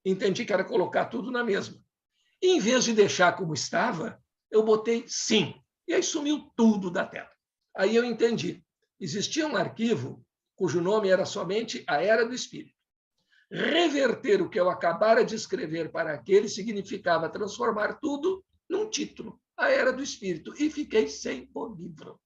Entendi que era colocar tudo na mesma. E, em vez de deixar como estava, eu botei sim. E aí sumiu tudo da tela. Aí eu entendi. Existia um arquivo cujo nome era somente A Era do Espírito. Reverter o que eu acabara de escrever para aquele significava transformar tudo num título, A Era do Espírito, e fiquei sem o livro.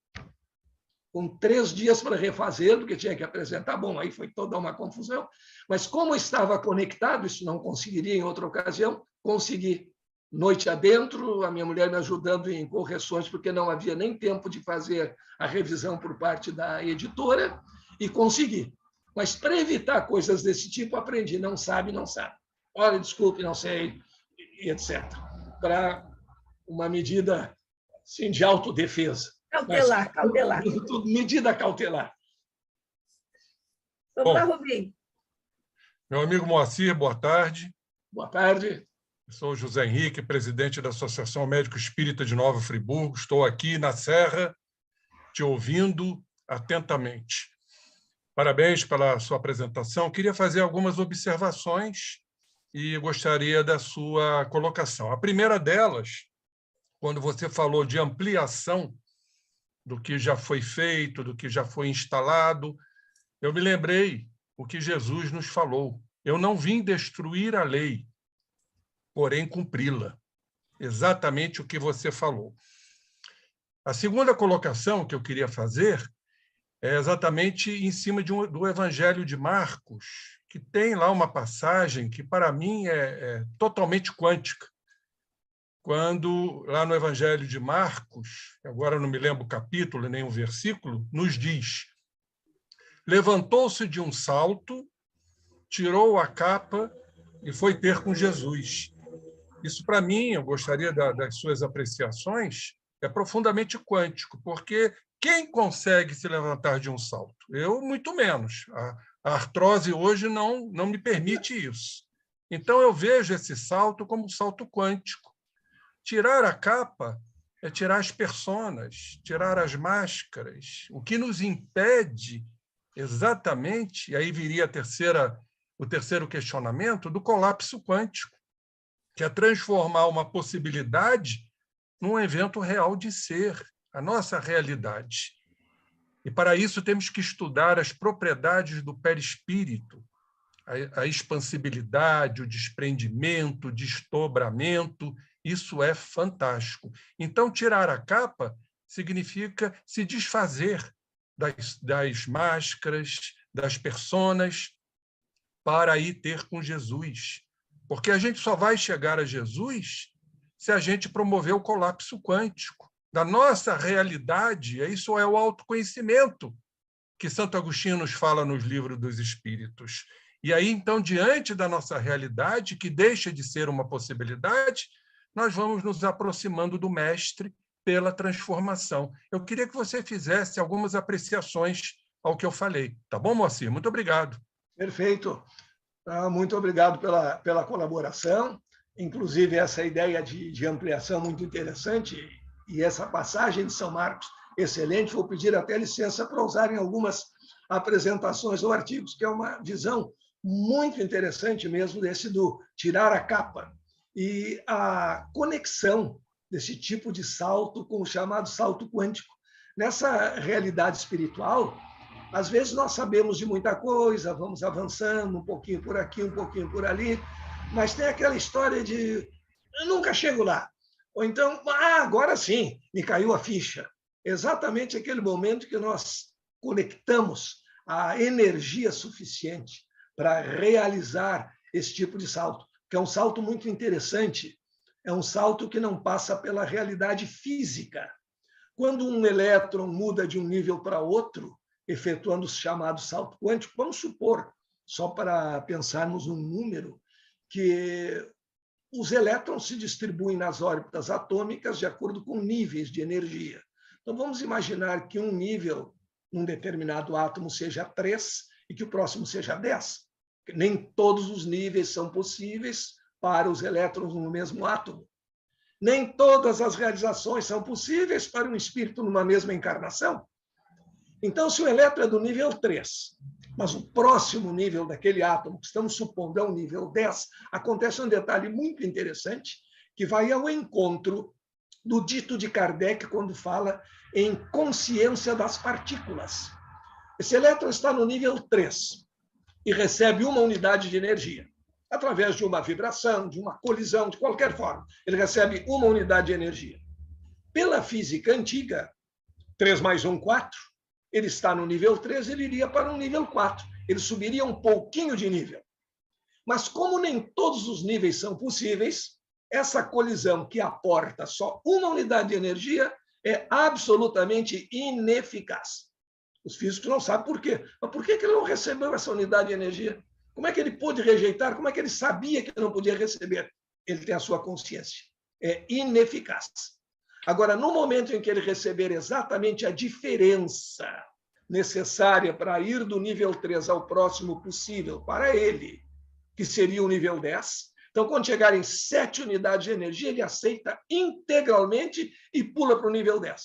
Com 3 dias para refazer, porque tinha que apresentar, bom, aí foi toda uma confusão, mas como estava conectado, isso não conseguiria em outra ocasião, consegui. Noite adentro, a minha mulher me ajudando em correções, porque não havia nem tempo de fazer a revisão por parte da editora, e consegui. Mas, para evitar coisas desse tipo, aprendi. Não sabe, não sabe. Olha, desculpe, não sei, e etc. Para uma medida assim, de autodefesa. Cautelar, cautelar. Medida cautelar. Vamos lá, Rubem. Meu amigo Moacir, boa tarde. Boa tarde. Eu sou o José Henrique, presidente da Associação Médico Espírita de Nova Friburgo. Estou aqui na Serra, te ouvindo atentamente. Parabéns pela sua apresentação. Queria fazer algumas observações e gostaria da sua colocação. A primeira delas, quando você falou de ampliação do que já foi feito, do que já foi instalado, eu me lembrei o que Jesus nos falou. Eu não vim destruir a lei, porém cumpri-la. Exatamente o que você falou. A segunda colocação que eu queria fazer é exatamente em cima do Evangelho de Marcos, que tem lá uma passagem que, para mim, é totalmente quântica. Quando, lá no Evangelho de Marcos, agora não me lembro o capítulo nem o versículo, nos diz: levantou-se de um salto, tirou a capa e foi ter com Jesus. Isso, para mim, eu gostaria das suas apreciações, é profundamente quântico, porque quem consegue se levantar de um salto? Eu, muito menos. A artrose hoje não me permite isso. Então, eu vejo esse salto como um salto quântico. Tirar a capa é tirar as personas, tirar as máscaras. O que nos impede exatamente, e aí viria o terceiro questionamento, do colapso quântico, que é transformar uma possibilidade num evento real de ser, a nossa realidade. E, para isso, temos que estudar as propriedades do perispírito, a expansibilidade, o desprendimento, o desdobramento. Isso é fantástico. Então, tirar a capa significa se desfazer das máscaras, das personas, para ir ter com Jesus. Porque a gente só vai chegar a Jesus se a gente promover o colapso quântico da nossa realidade. Isso é o autoconhecimento que Santo Agostinho nos fala nos livros dos Espíritos. E aí, então, diante da nossa realidade, que deixa de ser uma possibilidade, nós vamos nos aproximando do Mestre pela transformação. Eu queria que você fizesse algumas apreciações ao que eu falei. Tá bom, Moacir? Muito obrigado. Perfeito. Muito obrigado pela colaboração. Inclusive, essa ideia de ampliação muito interessante e essa passagem de São Marcos excelente. Vou pedir até licença para usar em algumas apresentações ou artigos, que é uma visão muito interessante mesmo desse do tirar a capa e a conexão desse tipo de salto com o chamado salto quântico. Nessa realidade espiritual, às vezes nós sabemos de muita coisa, vamos avançando um pouquinho por aqui, um pouquinho por ali, mas tem aquela história de eu nunca chego lá. Ou então, agora sim, me caiu a ficha. Exatamente aquele momento que nós conectamos a energia suficiente para realizar esse tipo de salto, que é um salto muito interessante, é um salto que não passa pela realidade física. Quando um elétron muda de um nível para outro, efetuando o chamado salto quântico, vamos supor, só para pensarmos um número, que os elétrons se distribuem nas órbitas atômicas de acordo com níveis de energia. Então, vamos imaginar que um nível, num determinado átomo, seja 3 e que o próximo seja 10. Nem todos os níveis são possíveis para os elétrons no mesmo átomo. Nem todas as realizações são possíveis para um espírito numa mesma encarnação. Então, se o elétron é do nível 3, mas o próximo nível daquele átomo, que estamos supondo é o nível 10, acontece um detalhe muito interessante, que vai ao encontro do dito de Kardec, quando fala em consciência das partículas. Esse elétron está no nível 3 e recebe uma unidade de energia, através de uma vibração, de uma colisão, de qualquer forma. Ele recebe uma unidade de energia. Pela física antiga, 3 mais 1, 4, ele está no nível 3, ele iria para um nível 4. Ele subiria um pouquinho de nível. Mas como nem todos os níveis são possíveis, essa colisão que aporta só uma unidade de energia é absolutamente ineficaz. Os físicos não sabem por quê. Mas por que ele não recebeu essa unidade de energia? Como é que ele pôde rejeitar? Como é que ele sabia que não podia receber? Ele tem a sua consciência. é ineficaz. Agora, no momento em que ele receber exatamente a diferença necessária para ir do nível 3 ao próximo possível para ele, que seria o nível 10, então, quando chegar em 7 unidades de energia, ele aceita integralmente e pula para o nível 10.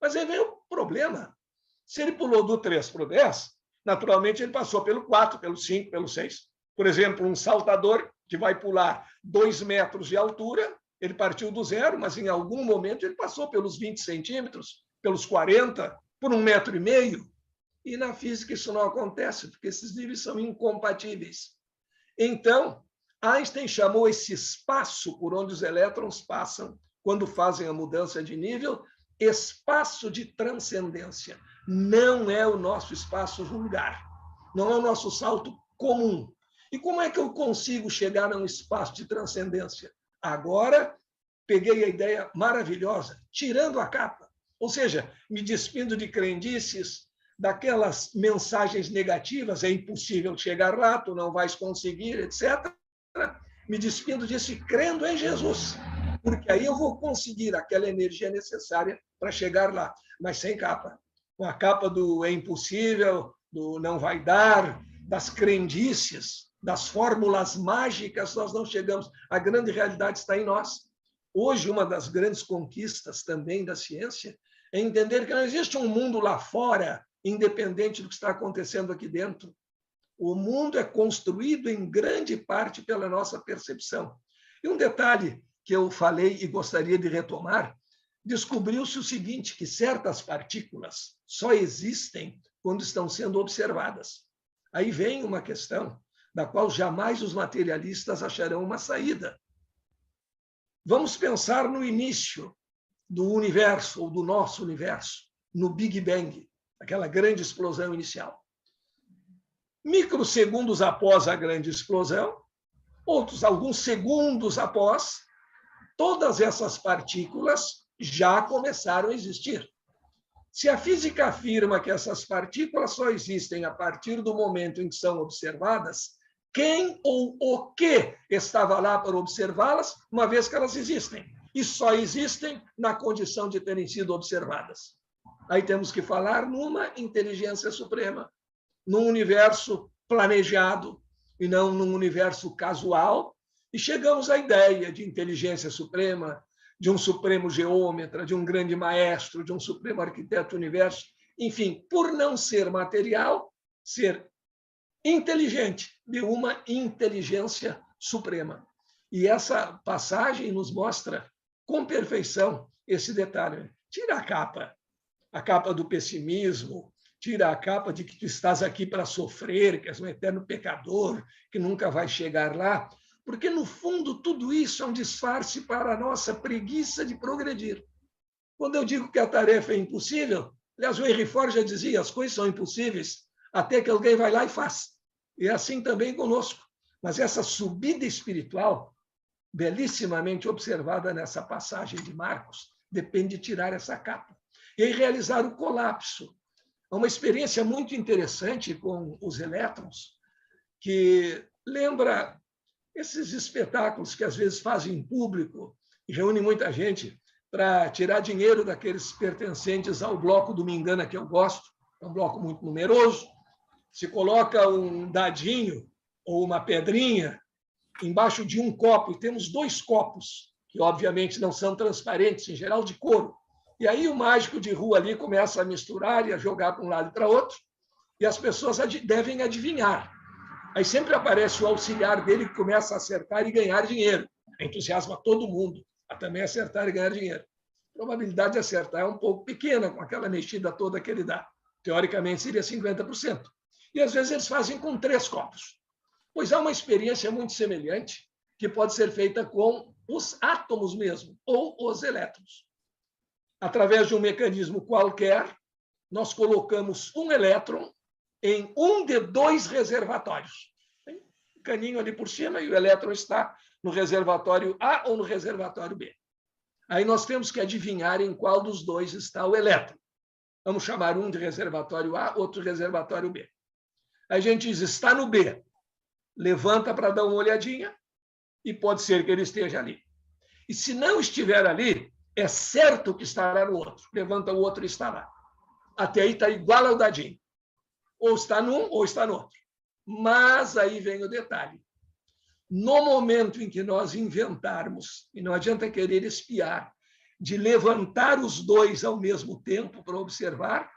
Mas aí vem o problema. Se ele pulou do 3 para o 10, naturalmente ele passou pelo 4, pelo 5, pelo 6. Por exemplo, um saltador que vai pular 2 metros de altura, ele partiu do 0, mas em algum momento ele passou pelos 20 centímetros, pelos 40, por 1,5 metro. E na física isso não acontece, porque esses níveis são incompatíveis. Então, Einstein chamou esse espaço por onde os elétrons passam quando fazem a mudança de nível, espaço de transcendência. Não é o nosso espaço vulgar, não é o nosso salto comum. E como é que eu consigo chegar a um espaço de transcendência? Agora, peguei a ideia maravilhosa, tirando a capa. Ou seja, me despindo de crendices, daquelas mensagens negativas, é impossível chegar lá, tu não vais conseguir, etc. Me despindo disso e crendo em Jesus, porque aí eu vou conseguir aquela energia necessária para chegar lá, mas sem capa. Com a capa do é impossível, do não vai dar, das crendices, das fórmulas mágicas, nós não chegamos. A grande realidade está em nós. Hoje, uma das grandes conquistas também da ciência é entender que não existe um mundo lá fora, independente do que está acontecendo aqui dentro. O mundo é construído em grande parte pela nossa percepção. E um detalhe que eu falei e gostaria de retomar, descobriu-se o seguinte, que certas partículas só existem quando estão sendo observadas. Aí vem uma questão da qual jamais os materialistas acharão uma saída. Vamos pensar no início do universo, ou do nosso universo, no Big Bang, aquela grande explosão inicial. Microsegundos após a grande explosão, alguns segundos após, todas essas partículas já começaram a existir. Se a física afirma que essas partículas só existem a partir do momento em que são observadas, quem ou o que estava lá para observá-las, uma vez que elas existem? E só existem na condição de terem sido observadas. Aí temos que falar numa inteligência suprema, num universo planejado e não num universo casual, e chegamos à ideia de inteligência suprema, de um supremo geômetra, de um grande maestro, de um supremo arquiteto do universo, enfim, por não ser material, ser inteligente, de uma inteligência suprema. E essa passagem nos mostra com perfeição esse detalhe. Tira a capa do pessimismo, tira a capa de que tu estás aqui para sofrer, que és um eterno pecador, que nunca vai chegar lá, porque, no fundo, tudo isso é um disfarce para a nossa preguiça de progredir. Quando eu digo que a tarefa é impossível, aliás, o Henry Ford já dizia, as coisas são impossíveis até que alguém vai lá e faz. E é assim também conosco. Mas essa subida espiritual, belíssimamente observada nessa passagem de Marcos, depende de tirar essa capa. E aí realizar o colapso. É uma experiência muito interessante com os elétrons, que lembra esses espetáculos que às vezes fazem em público e reúnem muita gente para tirar dinheiro daqueles pertencentes ao bloco do Me Engana, que eu gosto, é um bloco muito numeroso. Se coloca um dadinho ou uma pedrinha embaixo de um copo, e temos 2 copos, que obviamente não são transparentes, em geral de couro. E aí o mágico de rua ali começa a misturar e a jogar para um lado e para outro, e as pessoas devem adivinhar. Aí sempre aparece o auxiliar dele que começa a acertar e ganhar dinheiro. Entusiasma todo mundo a também acertar e ganhar dinheiro. A probabilidade de acertar é um pouco pequena, com aquela mexida toda que ele dá. Teoricamente, seria 50%. E às vezes eles fazem com 3 copos. Pois há uma experiência muito semelhante que pode ser feita com os átomos mesmo, ou os elétrons. Através de um mecanismo qualquer, nós colocamos um elétron em um de 2 reservatórios. Tem um caninho ali por cima e o elétron está no reservatório A ou no reservatório B. Aí nós temos que adivinhar em qual dos 2 está o elétron. Vamos chamar um de reservatório A, outro de reservatório B. Aí a gente diz, está no B. Levanta para dar uma olhadinha e pode ser que ele esteja ali. E se não estiver ali, é certo que estará no outro. Levanta o outro e está lá. Até aí está igual ao dadinho. Ou está num, ou está no outro. Mas aí vem o detalhe. No momento em que nós inventarmos, e não adianta querer espiar, de levantar os dois ao mesmo tempo para observar,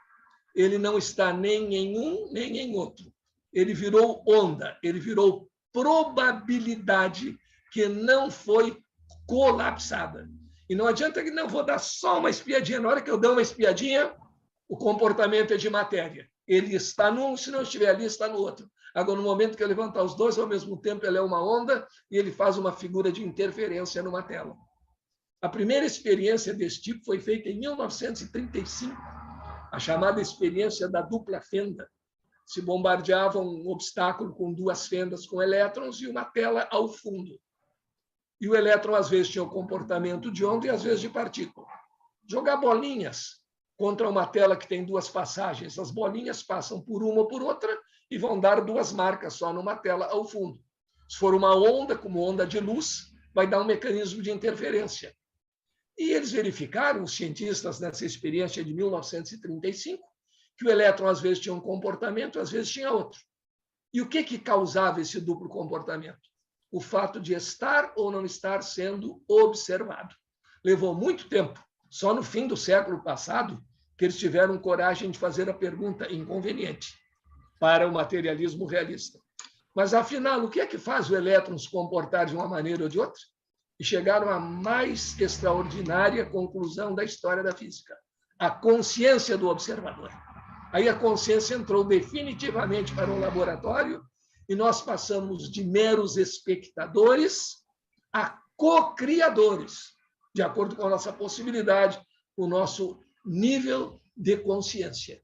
ele não está nem em um, nem em outro. Ele virou onda, ele virou probabilidade que não foi colapsada. E não adianta que não vou dar só uma espiadinha. Na hora que eu dou uma espiadinha, o comportamento é de matéria. Ele está num, se não estiver ali, está no outro. Agora, no momento que eu levantar os dois ao mesmo tempo, ele é uma onda e ele faz uma figura de interferência numa tela. A primeira experiência desse tipo foi feita em 1935, a chamada experiência da dupla fenda. Se bombardeava um obstáculo com duas fendas com elétrons e uma tela ao fundo. E o elétron, às vezes, tinha o comportamento de onda e, às vezes, de partícula. Jogar bolinhas contra uma tela que tem duas passagens. As bolinhas passam por uma ou por outra e vão dar duas marcas só numa tela ao fundo. Se for uma onda, como onda de luz, vai dar um mecanismo de interferência. E eles verificaram, os cientistas, nessa experiência de 1935, que o elétron, às vezes, tinha um comportamento, às vezes, tinha outro. E o que causava esse duplo comportamento? O fato de estar ou não estar sendo observado. Levou muito tempo, só no fim do século passado, que eles tiveram coragem de fazer a pergunta inconveniente para o materialismo realista. Mas, afinal, o que é que faz o elétron se comportar de uma maneira ou de outra? E chegaram à mais extraordinária conclusão da história da física: a consciência do observador. Aí a consciência entrou definitivamente para o laboratório e nós passamos de meros espectadores a co-criadores, de acordo com a nossa possibilidade, o nosso nível de consciência.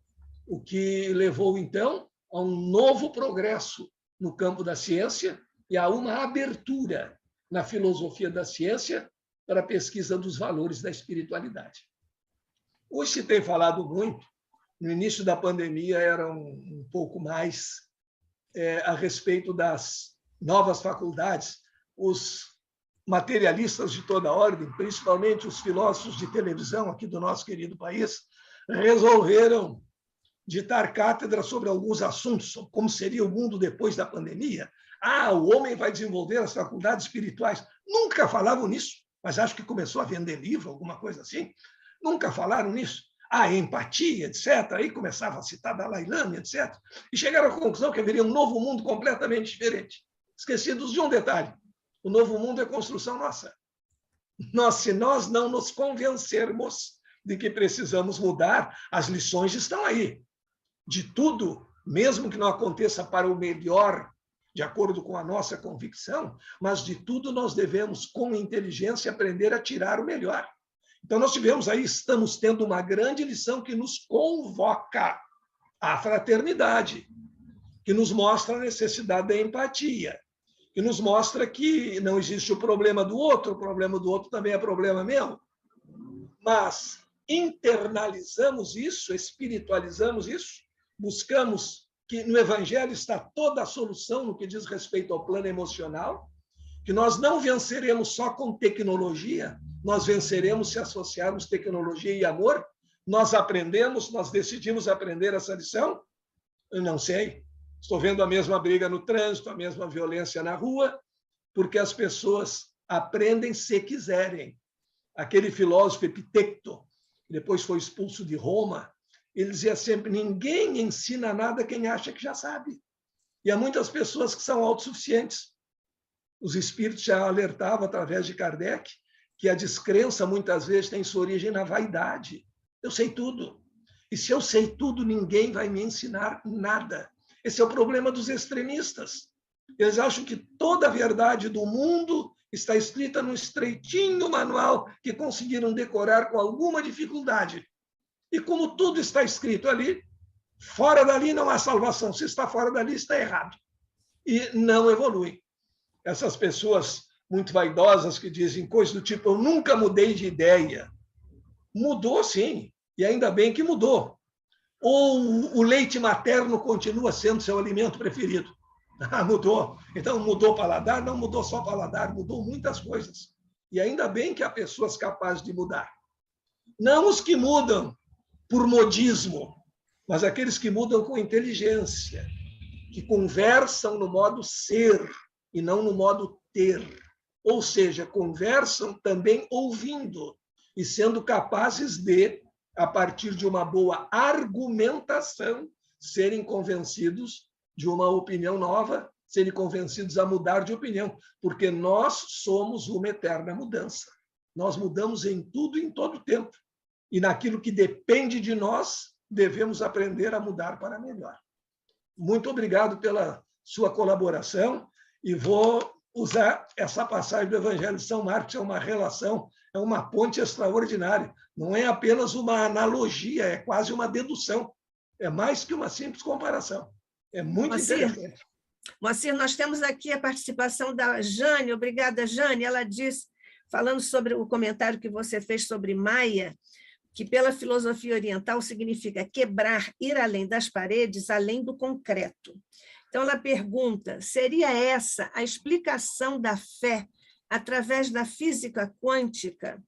O que levou, então, a um novo progresso no campo da ciência e a uma abertura na filosofia da ciência para a pesquisa dos valores da espiritualidade. Hoje se tem falado muito, no início da pandemia era um pouco mais a respeito das novas faculdades. Os materialistas de toda ordem, principalmente os filósofos de televisão aqui do nosso querido país, resolveram ditar cátedra sobre alguns assuntos, como seria o mundo depois da pandemia. O homem vai desenvolver as faculdades espirituais. Nunca falavam nisso, mas acho que começou a vender livro, alguma coisa assim. Nunca falaram nisso. Empatia, etc. Aí começava a citar Dalai Lama, etc. E chegaram à conclusão que haveria um novo mundo completamente diferente. Esquecidos de um detalhe: o novo mundo é construção nossa. Se nós não nos convencermos de que precisamos mudar, as lições estão aí. De tudo, mesmo que não aconteça para o melhor, de acordo com a nossa convicção, mas de tudo nós devemos, com inteligência, aprender a tirar o melhor. Então, nós tivemos aí, estamos tendo uma grande lição que nos convoca à fraternidade, que nos mostra a necessidade da empatia, que nos mostra que não existe o problema do outro também é problema meu. Mas internalizamos isso, espiritualizamos isso, buscamos que no Evangelho está toda a solução no que diz respeito ao plano emocional, que nós não venceremos só com tecnologia, nós venceremos se associarmos tecnologia e amor. Nós aprendemos, nós decidimos aprender essa lição? Eu não sei. Estou vendo a mesma briga no trânsito, a mesma violência na rua, porque as pessoas aprendem se quiserem. Aquele filósofo Epicteto, que depois foi expulso de Roma, ele dizia sempre: ninguém ensina nada quem acha que já sabe. E há muitas pessoas que são autossuficientes. Os espíritos já alertavam, através de Kardec, que a descrença, muitas vezes, tem sua origem na vaidade. Eu sei tudo. E se eu sei tudo, ninguém vai me ensinar nada. Esse é o problema dos extremistas. Eles acham que toda a verdade do mundo está escrita num estreitinho manual que conseguiram decorar com alguma dificuldade. E como tudo está escrito ali, fora dali não há salvação. Se está fora dali, está errado. E não evolui. Essas pessoas muito vaidosas que dizem coisas do tipo: eu nunca mudei de ideia. Mudou, sim, e ainda bem que mudou. Ou o leite materno continua sendo seu alimento preferido. Mudou. Então, mudou o paladar? Não mudou só o paladar, mudou muitas coisas. E ainda bem que há pessoas capazes de mudar. Não os que mudam por modismo, mas aqueles que mudam com inteligência, que conversam no modo ser e não no modo ter. Ou seja, conversam também ouvindo e sendo capazes de, a partir de uma boa argumentação, serem convencidos de uma opinião nova, serem convencidos a mudar de opinião, porque nós somos uma eterna mudança. Nós mudamos em tudo e em todo tempo. E naquilo que depende de nós, devemos aprender a mudar para melhor. Muito obrigado pela sua colaboração e vou usar essa passagem do Evangelho de São Marcos, é uma relação, é uma ponte extraordinária. Não é apenas uma analogia, é quase uma dedução. É mais que uma simples comparação. É muito interessante. Moacir, nós temos aqui a participação da Jane. Obrigada, Jane. Ela diz, falando sobre o comentário que você fez sobre Maia, que pela filosofia oriental significa quebrar, ir além das paredes, além do concreto. Então, ela pergunta, seria essa a explicação da fé através da física quântica?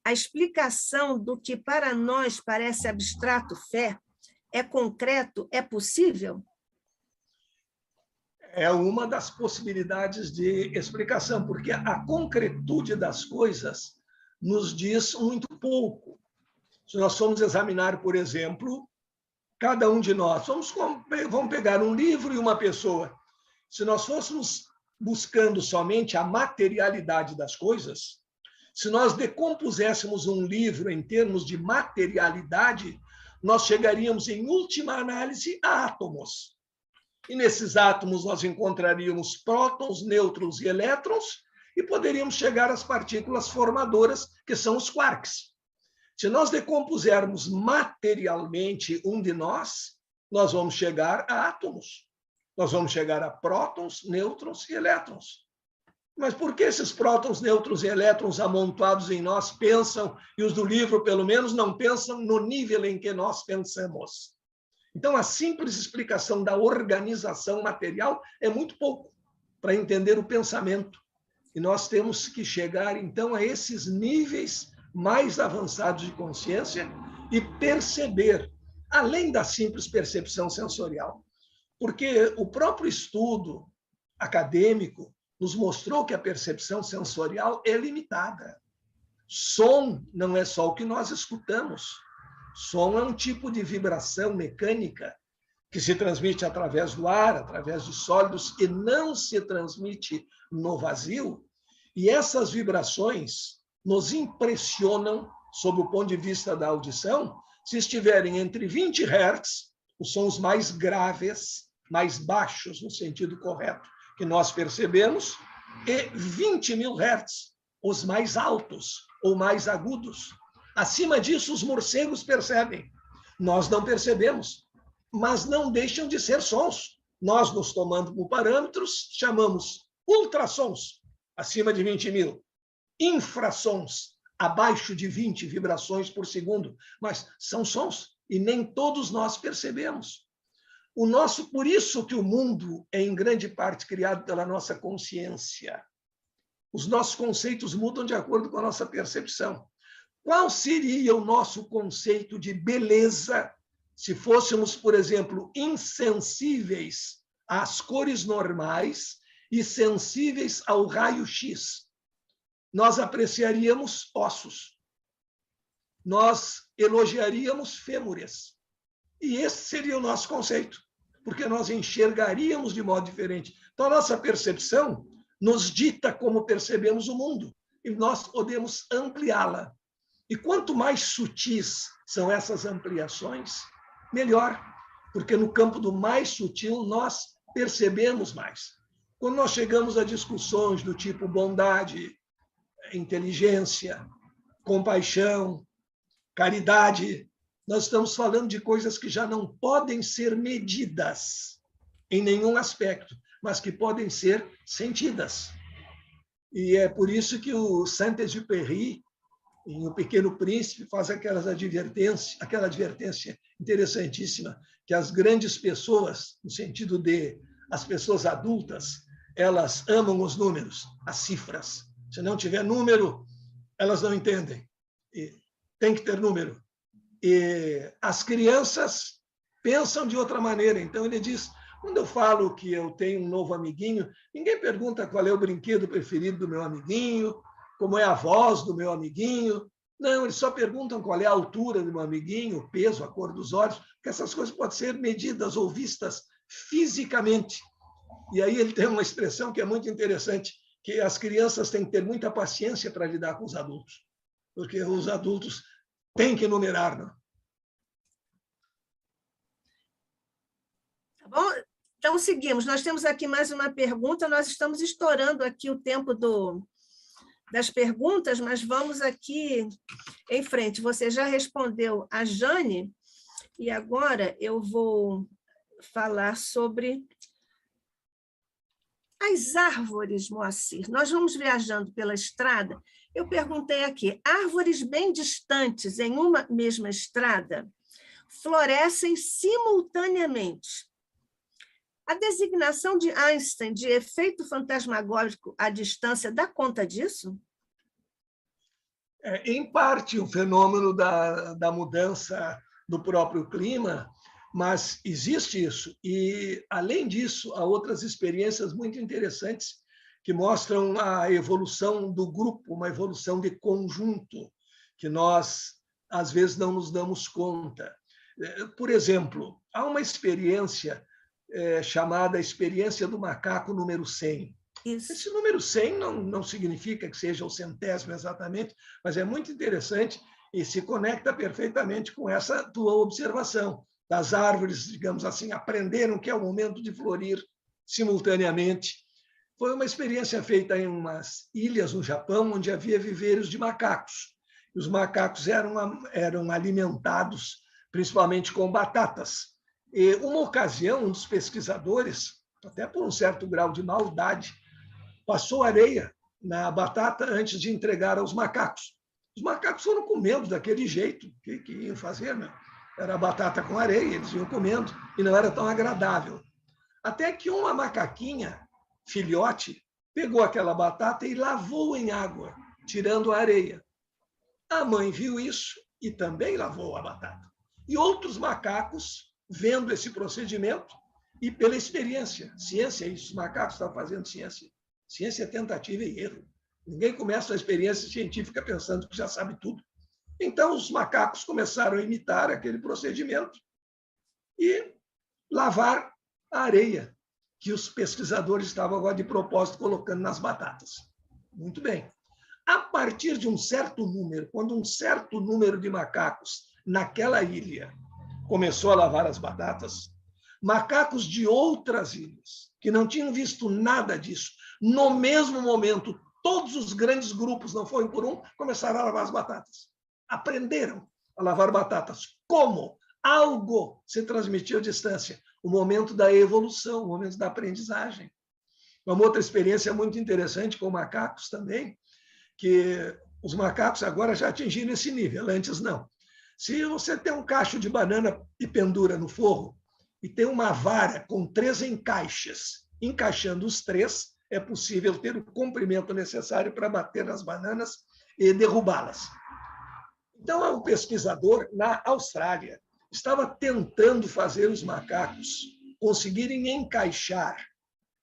A explicação do que para nós parece abstrato, fé, é concreto, é possível? É uma das possibilidades de explicação, porque a concretude das coisas nos diz muito pouco. Se nós formos examinar, por exemplo, cada um de nós, vamos pegar um livro e uma pessoa. Se nós fôssemos buscando somente a materialidade das coisas, se nós decompuséssemos um livro em termos de materialidade, nós chegaríamos, em última análise, a átomos. E nesses átomos nós encontraríamos prótons, nêutrons e elétrons, e poderíamos chegar às partículas formadoras, que são os quarks. Se nós decompusermos materialmente um de nós, nós vamos chegar a átomos. Nós vamos chegar a prótons, nêutrons e elétrons. Mas por que esses prótons, nêutrons e elétrons amontoados em nós pensam, e os do livro, pelo menos, não pensam no nível em que nós pensamos? Então, a simples explicação da organização material é muito pouco para entender o pensamento. E nós temos que chegar, então, a esses níveis mais avançados de consciência e perceber, além da simples percepção sensorial. Porque o próprio estudo acadêmico nos mostrou que a percepção sensorial é limitada. Som não é só o que nós escutamos. Som é um tipo de vibração mecânica que se transmite através do ar, através de sólidos, e não se transmite no vazio. E essas vibrações nos impressionam, sob o ponto de vista da audição, se estiverem entre 20 Hz, os sons mais graves, mais baixos, no sentido correto, que nós percebemos, e 20.000 Hz, os mais altos ou mais agudos. Acima disso, os morcegos percebem. Nós não percebemos, mas não deixam de ser sons. Nós, nos tomando como parâmetros, chamamos ultrassons, acima de 20.000, infrassons, abaixo de 20 vibrações por segundo, mas são sons e nem todos nós percebemos. Por isso que o mundo é em grande parte criado pela nossa consciência. Os nossos conceitos mudam de acordo com a nossa percepção. Qual seria o nosso conceito de beleza se fôssemos, por exemplo, insensíveis às cores normais e sensíveis ao raio-x? Nós apreciaríamos ossos. Nós elogiaríamos fêmures. E esse seria o nosso conceito, porque nós enxergaríamos de modo diferente. Então, a nossa percepção nos dita como percebemos o mundo, e nós podemos ampliá-la. E quanto mais sutis são essas ampliações, melhor, porque no campo do mais sutil nós percebemos mais. Quando nós chegamos a discussões do tipo bondade, inteligência, compaixão, caridade, nós estamos falando de coisas que já não podem ser medidas em nenhum aspecto, mas que podem ser sentidas. E é por isso que o Saint-Exupéry, em O Pequeno Príncipe, faz aquela advertência interessantíssima, que as grandes pessoas, no sentido de as pessoas adultas, elas amam os números, as cifras, Se não tiver número, elas não entendem. E tem que ter número. E as crianças pensam de outra maneira. Então, ele diz, quando eu falo que eu tenho um novo amiguinho, ninguém pergunta qual é o brinquedo preferido do meu amiguinho, como é a voz do meu amiguinho. Não, eles só perguntam qual é a altura do meu amiguinho, o peso, a cor dos olhos, porque essas coisas podem ser medidas ou vistas fisicamente. E aí ele tem uma expressão que é muito interessante, que as crianças têm que ter muita paciência para lidar com os adultos, porque os adultos têm que numerar, não? Tá bom? Então, seguimos. Nós temos aqui mais uma pergunta, nós estamos estourando aqui o tempo das perguntas, mas vamos aqui em frente. Você já respondeu a Jane, e agora eu vou falar sobre as árvores, Moacir. Nós vamos viajando pela estrada. Eu perguntei aqui, árvores bem distantes em uma mesma estrada florescem simultaneamente. A designação de Einstein de efeito fantasmagórico à distância dá conta disso? Em parte, o fenômeno da mudança do próprio clima, mas existe isso. E, além disso, há outras experiências muito interessantes que mostram a evolução do grupo, uma evolução de conjunto, que nós, às vezes, não nos damos conta. Por exemplo, há uma experiência chamada experiência do macaco número 100. Isso. Esse número 100 não significa que seja o 100º exatamente, mas é muito interessante e se conecta perfeitamente com essa tua observação. Das árvores, digamos assim, aprenderam que é o momento de florir simultaneamente. Foi uma experiência feita em umas ilhas no Japão, onde havia viveiros de macacos. Os macacos eram alimentados principalmente com batatas. E uma ocasião, um dos pesquisadores, até por um certo grau de maldade, passou areia na batata antes de entregar aos macacos. Os macacos foram comendo daquele jeito. O que iam fazer, né? Era batata com areia, eles iam comendo, e não era tão agradável. Até que uma macaquinha, filhote, pegou aquela batata e lavou em água, tirando a areia. A mãe viu isso e também lavou a batata. E outros macacos, vendo esse procedimento, e pela experiência, ciência é isso, os macacos estão fazendo ciência. Ciência é tentativa e erro. Ninguém começa a experiência científica pensando que já sabe tudo. Então, os macacos começaram a imitar aquele procedimento e lavar a areia que os pesquisadores estavam agora de propósito colocando nas batatas. Muito bem. A partir de um certo número, quando um certo número de macacos naquela ilha começou a lavar as batatas, macacos de outras ilhas, que não tinham visto nada disso, no mesmo momento, todos os grandes grupos, não foi um por um, começaram a lavar as batatas. Aprenderam a lavar batatas. Como? Algo se transmitiu à distância. O momento da evolução, o momento da aprendizagem. Uma outra experiência muito interessante com macacos também, que os macacos agora já atingiram esse nível, antes não. Se você tem um cacho de banana e pendura no forro, e tem uma vara com 3 encaixes, encaixando os 3, é possível ter o comprimento necessário para bater nas bananas e derrubá-las. Então, o pesquisador, na Austrália, estava tentando fazer os macacos conseguirem encaixar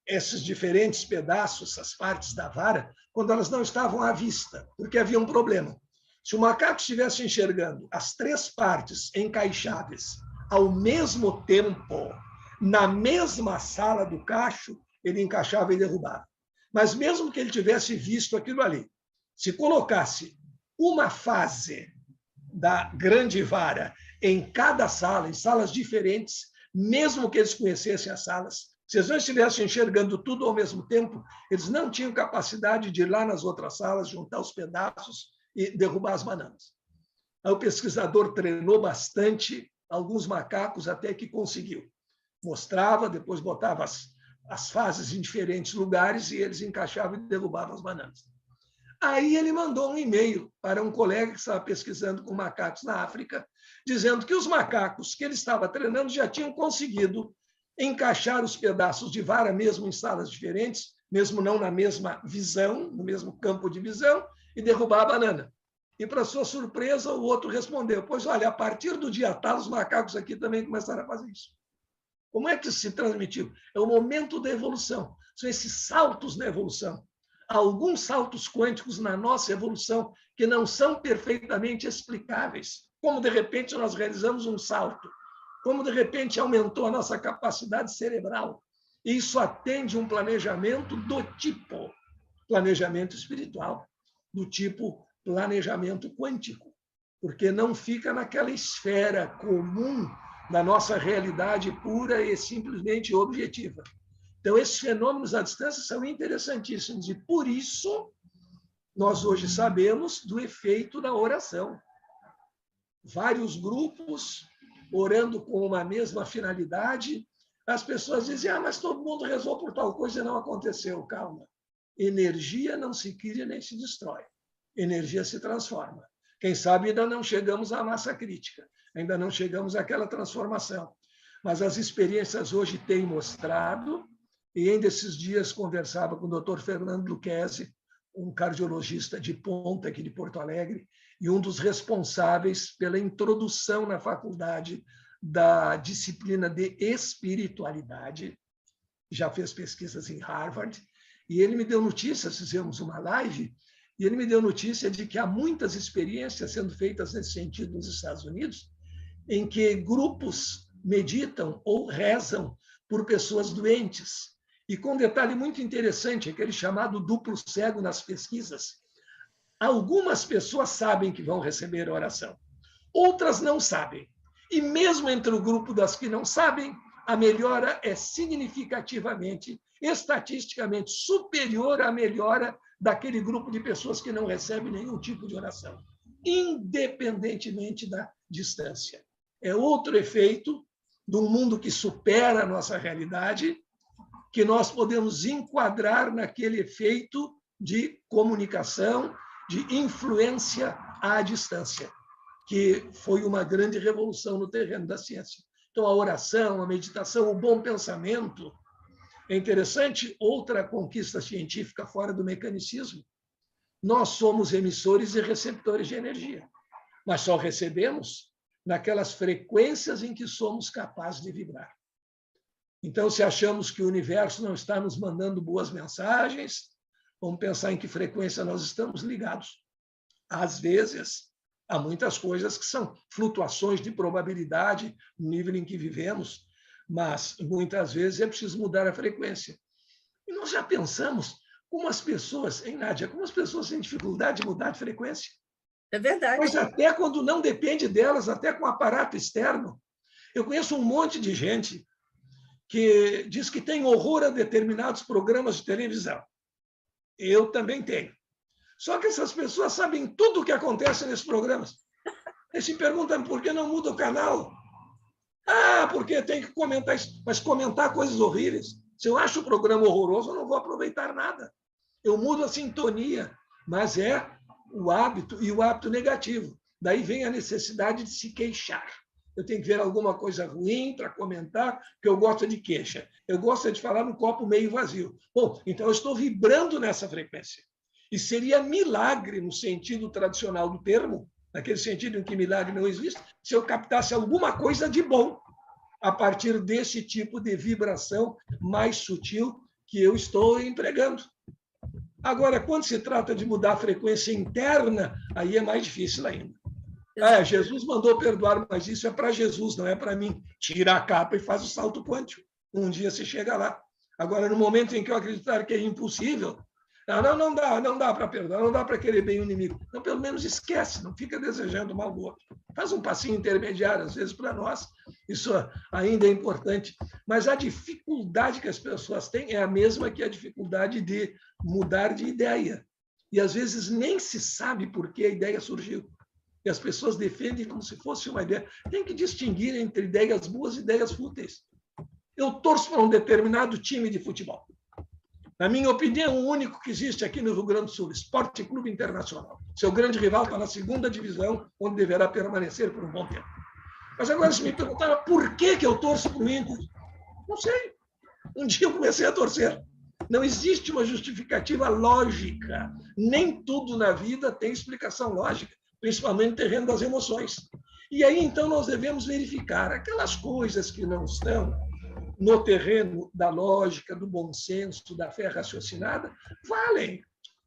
esses diferentes pedaços, essas partes da vara, quando elas não estavam à vista, porque havia um problema. Se o macaco estivesse enxergando as 3 partes encaixáveis ao mesmo tempo, na mesma sala do cacho, ele encaixava e derrubava. Mas mesmo que ele tivesse visto aquilo ali, se colocasse uma fase da grande vara em cada sala, em salas diferentes, mesmo que eles conhecessem as salas, se eles não estivessem enxergando tudo ao mesmo tempo, eles não tinham capacidade de ir lá nas outras salas, juntar os pedaços e derrubar as bananas. Aí o pesquisador treinou bastante alguns macacos até que conseguiu. Mostrava, depois botava as fases em diferentes lugares e eles encaixavam e derrubavam as bananas. Aí ele mandou um e-mail para um colega que estava pesquisando com macacos na África, dizendo que os macacos que ele estava treinando já tinham conseguido encaixar os pedaços de vara, mesmo em salas diferentes, mesmo não na mesma visão, no mesmo campo de visão, e derrubar a banana. E, para sua surpresa, o outro respondeu: pois olha, a partir do dia tal, os macacos aqui também começaram a fazer isso. Como é que isso se transmitiu? É o momento da evolução. São esses saltos na evolução. Há alguns saltos quânticos na nossa evolução que não são perfeitamente explicáveis. Como, de repente, nós realizamos um salto. Como, de repente, aumentou a nossa capacidade cerebral. E isso atende um planejamento do tipo planejamento espiritual, do tipo planejamento quântico, porque não fica naquela esfera comum da nossa realidade pura e simplesmente objetiva. Então, esses fenômenos à distância são interessantíssimos e, por isso, nós hoje sabemos do efeito da oração. Vários grupos orando com uma mesma finalidade, as pessoas dizem: mas todo mundo rezou por tal coisa e não aconteceu. Calma. Energia não se cria nem se destrói. Energia se transforma. Quem sabe ainda não chegamos à massa crítica, ainda não chegamos àquela transformação. Mas as experiências hoje têm mostrado, e ainda esses dias conversava com o Dr. Fernando Lucchesi, um cardiologista de ponta aqui de Porto Alegre, e um dos responsáveis pela introdução na faculdade da disciplina de espiritualidade, já fez pesquisas em Harvard, e ele me deu notícias, fizemos uma live, e ele me deu notícia de que há muitas experiências sendo feitas nesse sentido nos Estados Unidos, em que grupos meditam ou rezam por pessoas doentes. E com um detalhe muito interessante, aquele chamado duplo cego nas pesquisas. Algumas pessoas sabem que vão receber a oração, outras não sabem. E mesmo entre o grupo das que não sabem, a melhora é significativamente, estatisticamente superior à melhora daquele grupo de pessoas que não recebem nenhum tipo de oração, independentemente da distância. É outro efeito de um mundo que supera a nossa realidade, que nós podemos enquadrar naquele efeito de comunicação, de influência à distância, que foi uma grande revolução no terreno da ciência. Então, a oração, a meditação, o bom pensamento. É interessante, outra conquista científica fora do mecanicismo, nós somos emissores e receptores de energia, mas só recebemos naquelas frequências em que somos capazes de vibrar. Então, se achamos que o universo não está nos mandando boas mensagens, vamos pensar em que frequência nós estamos ligados. Às vezes, há muitas coisas que são flutuações de probabilidade no nível em que vivemos, mas muitas vezes é preciso mudar a frequência. E nós já pensamos como as pessoas, hein, Nádia, como as pessoas têm dificuldade de mudar de frequência. É verdade. Mas até quando não depende delas, até com aparato externo. Eu conheço um monte de gente que diz que tem horror a determinados programas de televisão. Eu também tenho. Só que essas pessoas sabem tudo o que acontece nesses programas. Eles se perguntam por que não muda o canal. Porque tem que comentar isso. Mas comentar coisas horríveis. Se eu acho o programa horroroso, eu não vou aproveitar nada. Eu mudo a sintonia, mas é o hábito e o hábito negativo. Daí vem a necessidade de se queixar. Eu tenho que ver alguma coisa ruim para comentar, porque eu gosto de queixa. Eu gosto de falar no copo meio vazio. Bom, então eu estou vibrando nessa frequência. E seria milagre, no sentido tradicional do termo, naquele sentido em que milagre não existe, se eu captasse alguma coisa de bom a partir desse tipo de vibração mais sutil que eu estou empregando. Agora, quando se trata de mudar a frequência interna, aí é mais difícil ainda. Jesus mandou perdoar, mas isso é para Jesus, não é para mim. Tira a capa e faz o salto quântico. Um dia se chega lá. Agora, no momento em que eu acreditar que é impossível, não dá para perdoar, não dá para querer bem o inimigo. Então, pelo menos esquece, não fica desejando mal do outro. Faz um passinho intermediário, às vezes, para nós. Isso ainda é importante. Mas a dificuldade que as pessoas têm é a mesma que a dificuldade de mudar de ideia. E, às vezes, nem se sabe por que a ideia surgiu. E as pessoas defendem como se fosse uma ideia. Tem que distinguir entre ideias boas e ideias fúteis. Eu torço para um determinado time de futebol. Na minha opinião, o único que existe aqui no Rio Grande do Sul, Esporte Clube Internacional. Seu grande rival está na 2ª divisão, onde deverá permanecer por um bom tempo. Mas agora, se me perguntaram por que eu torço para o Inter, não sei. Um dia eu comecei a torcer. Não existe uma justificativa lógica. Nem tudo na vida tem explicação lógica, principalmente no terreno das emoções. E aí, então, nós devemos verificar aquelas coisas que não estão no terreno da lógica, do bom senso, da fé raciocinada, valem.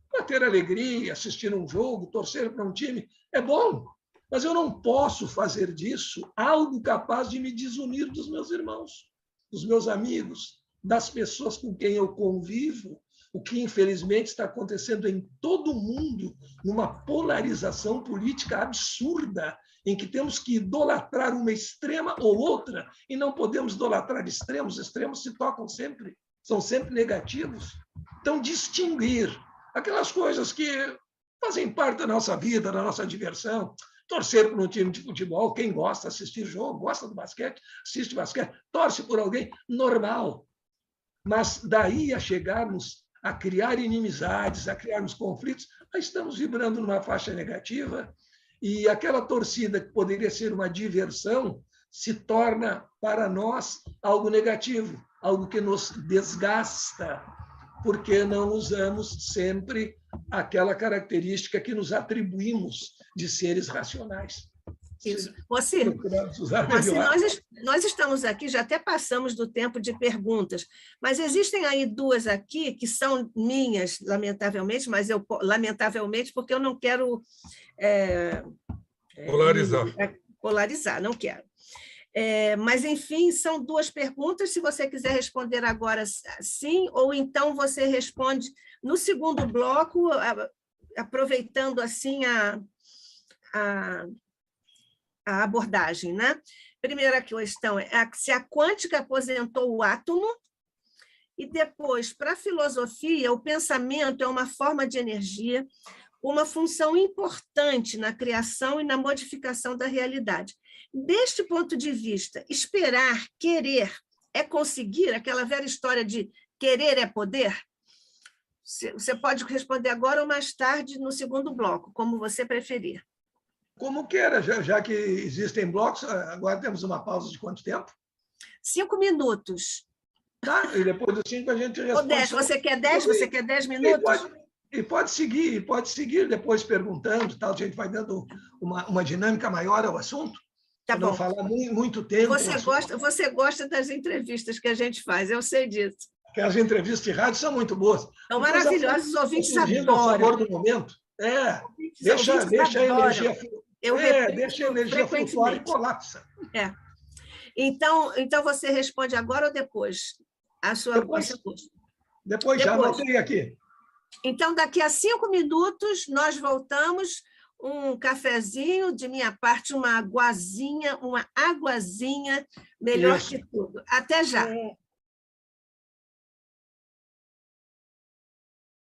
Para ter alegria, assistir um jogo, torcer para um time, é bom. Mas eu não posso fazer disso algo capaz de me desunir dos meus irmãos, dos meus amigos, das pessoas com quem eu convivo, o que infelizmente está acontecendo em todo o mundo, numa polarização política absurda, em que temos que idolatrar uma extrema ou outra, e não podemos idolatrar extremos, extremos se tocam sempre, são sempre negativos. Então, distinguir aquelas coisas que fazem parte da nossa vida, da nossa diversão, torcer por um time de futebol, quem gosta de assistir jogo, gosta do basquete, assiste basquete, torce por alguém, normal. Mas daí a chegarmos a criar inimizades, a criarmos conflitos, aí estamos vibrando numa faixa negativa e aquela torcida que poderia ser uma diversão se torna para nós algo negativo, algo que nos desgasta, porque não usamos sempre aquela característica que nos atribuímos de seres racionais. Isso. Moacir, nós estamos aqui, já até passamos do tempo de perguntas, mas existem aí duas aqui que são minhas, lamentavelmente, mas lamentavelmente, porque eu não quero polarizar, não quero. Mas, enfim, são duas perguntas. Se você quiser responder agora sim, ou então você responde no segundo bloco, aproveitando assim a abordagem, né? Primeira questão é se a quântica aposentou o átomo, e depois, para a filosofia, o pensamento é uma forma de energia, uma função importante na criação e na modificação da realidade. Deste ponto de vista, esperar, querer, é conseguir, aquela velha história de querer é poder? Você pode responder agora ou mais tarde no segundo bloco, como você preferir. Como queira, já que existem blocos, agora temos uma pausa de quanto tempo? 5 minutos. Tá, e depois dos 5 a gente responde. Ou 10, você quer 10? Você quer 10 minutos? E pode seguir depois perguntando, tal, a gente vai dando uma dinâmica maior ao assunto. Tá bom. Não falar muito tempo. Você gosta das entrevistas que a gente faz, eu sei disso. Porque as entrevistas de rádio são muito boas. São maravilhosas, os ouvintes adoram. A favor do momento. Deixa a energia... deixa a energia flutuar e colapsa. Então, você responde agora ou depois? Depois já anotei aqui. Então, daqui a 5 minutos, nós voltamos, um cafezinho, de minha parte, uma aguazinha, melhor que tudo. Até já.